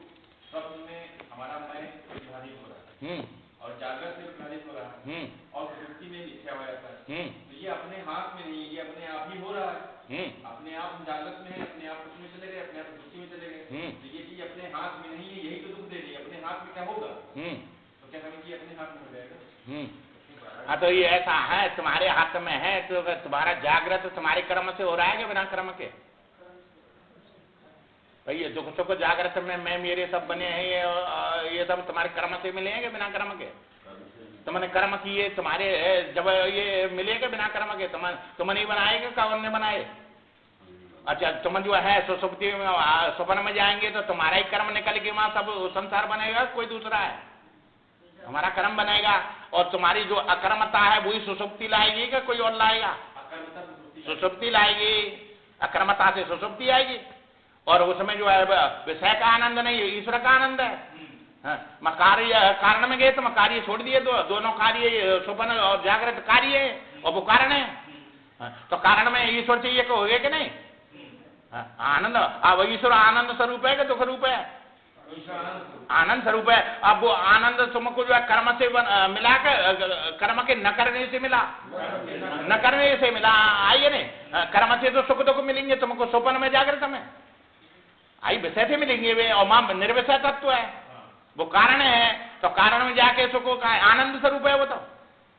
सब में हमारा मैं विभाजित हो रहा है और जागृत में विभाजित हो रहा है और सुषुप्ति में मिथ्या हो जाता है, तो ये अपने हाथ में नहीं, ये अपने आप ही हो रहा है। अपने आप हम जागृत में है, अपने आप उसमें चले गए, अपने आप सुषुप्ति में चले गए। तो ये चीज अपने हाथ में नहीं है, यही तो दुख दे रही है। अपने हाथ में क्या होगा? तो क्या हमें अपने हाथ में हो जाएगा? हाँ, तो ये ऐसा है, तुम्हारे हाथ में है, तो तुम्हारा जागृत तुम्हारे कर्म से हो रहा है कि बिना कर्म के? भैया दुख सुख जागृत में मैं मेरे सब बने हैं, ये सब तुम्हारे कर्म से मिले हैं कि बिना कर्म के? तुमने कर्म किए, तुम्हारे जब ये मिलेगा बिना कर्म के? तुम नहीं बनाएगा, कौन ने बनाए? अच्छा, तुम जो है सुषुप्ति में स्वप्न में जाएंगे तो तुम्हारा ही कर्म निकल के वहां सब संसार बनेगा, कोई दूसरा है? हमारा कर्म बनेगा। और तुम्हारी जो अकर्मता है वही सुषुप्ति लाएगी कि कोई और लाएगा? सुषुप्ति लाएगी। अकर्मता से सुषुप्ति आएगी, और उसमें जो है विषय का आनंद नहीं, ईश्वर का आनंद है। कार्य कारण में गए तो कार्य छोड़ दिए, दोनों कार्य स्वप्न और जागृत कार्य है, और वो कारण है। तो कारण में ईश्वर चाहिए कि होगे कि नहीं? आनंद, अब ईश्वर आनंद स्वरूप है कि दुख रूप है? आनंद स्वरूप है। अब वो आनंद तुमको जो है कर्म से मिला कर, कर्म के न करने से मिला, न करने से मिला, आइए नहीं, कर्म से तो सुख दुख मिलेंगे तुमको स्वप्न में जागृत में, आई विषय से मिलेंगे वे, और मां निर्विषय तत्व है, वो कारण है, तो कारण में जाके सुख का आनंद स्वरूप है, वो तो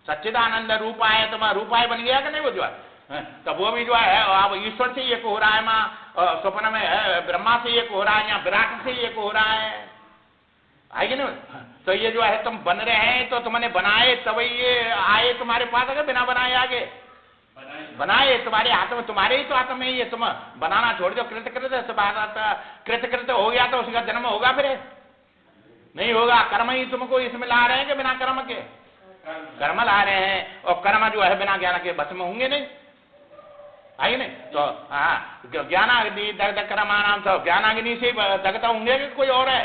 सच्चिदानंद रूप आए, तुम्हारा रूप आए बन गया कि नहीं वो जो है, तो वो भी जो है अब ईश्वर से एक हो रहा है, माँ स्वप्न में है ब्रह्मा से एक हो रहा है, या विराट से एक हो रहा है, आएगी ना। तो ये जो है तुम बन रहे हैं, तो तुमने बनाए तब ये आए तुम्हारे पास, अगर बिना बनाए आगे बनाए तुम्हारे हाथ में, तुम्हारे ही तो हाथ में ये, तुम बनाना छोड़ दो, कृत कृत हो गया तो उसका जन्म होगा, फिर नहीं होगा। कर्म ही तुमको इसमें ला रहे हैं कि बिना कर्म के कर्म ला रहे हैं, और कर्म जो है बिना ज्ञान के बस में होंगे नहीं, आइए नहीं। तो हाँ, ज्ञानाग्नि दग्ध कर्माणाम, तो ज्ञानाग्नि से दग्धता होंगे कि कोई और है,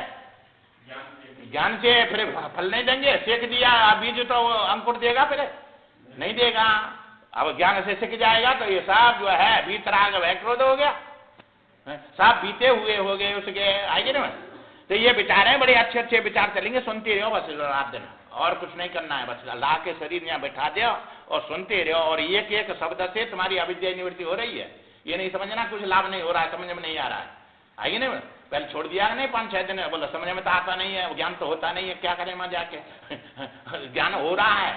ज्ञान से फिर फल नहीं देंगे, सेक दिया बीज तो अंकुर देगा, फिर नहीं देगा। अब ज्ञान से सीख जाएगा तो ये सब जो है बीतराग वह क्रोध हो गया, सब बीते हुए हो गए उसके, आएंगे ना। तो ये विचार है, बड़े अच्छे अच्छे विचार चलेंगे, सुनते रहो बस रात दिन, और कुछ नहीं करना है, बस अल्लाह के शरीर यहाँ बैठा दो और सुनते रहो, और एक एक शब्द से तुम्हारी अविद्या निवृत्ति हो रही है, ये नहीं समझना कुछ लाभ नहीं हो रहा है, समझ में नहीं आ रहा है, आइए ना। पहले छोड़ दिया नहीं 5-6 दिन, बोलो समझ में तो आता नहीं है, ज्ञान तो होता नहीं है, क्या करें वहां जाके ज्ञान हो रहा है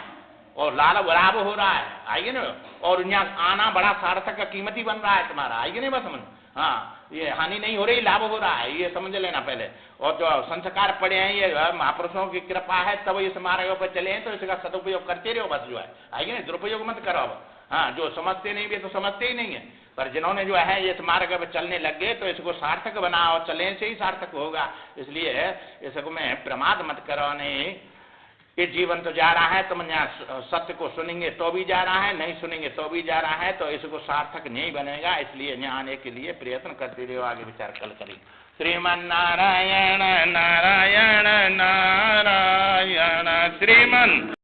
और लाभ लाभ हो रहा है, आइए ना। और यहाँ आना बड़ा सार्थक कीमती बन रहा है तुम्हारा, आइए नहीं, बस समझ, हाँ ये हानि नहीं हो रही, लाभ हो रहा है, ये समझ लेना पहले। और जो संस्कार पड़े हैं ये महापुरुषों की कृपा है, तब इस मार्ग पर चले हैं, तो इसका सदुपयोग करते रहो बस जो है, आइए ना, दुरुपयोग मत करो। अब हाँ, जो समझते नहीं भी तो समझते ही नहीं है, पर जिन्होंने जो है इस मार्ग पर चलने लग गए, तो इसको सार्थक बनाओ, चलने से ही सार्थक होगा। इसलिए इसको में प्रमाद मत करो, नहीं ये जीवन तो जा रहा है, तुम यहाँ सत्य को सुनेंगे तो भी जा रहा है, नहीं सुनेंगे तो भी जा रहा है, तो इसको सार्थक नहीं बनेगा। इसलिए यहाँ आने के लिए प्रयत्न करते रहो, आगे विचार कल करेंगे। श्रीमन नारायण नारायण नारायण श्रीमन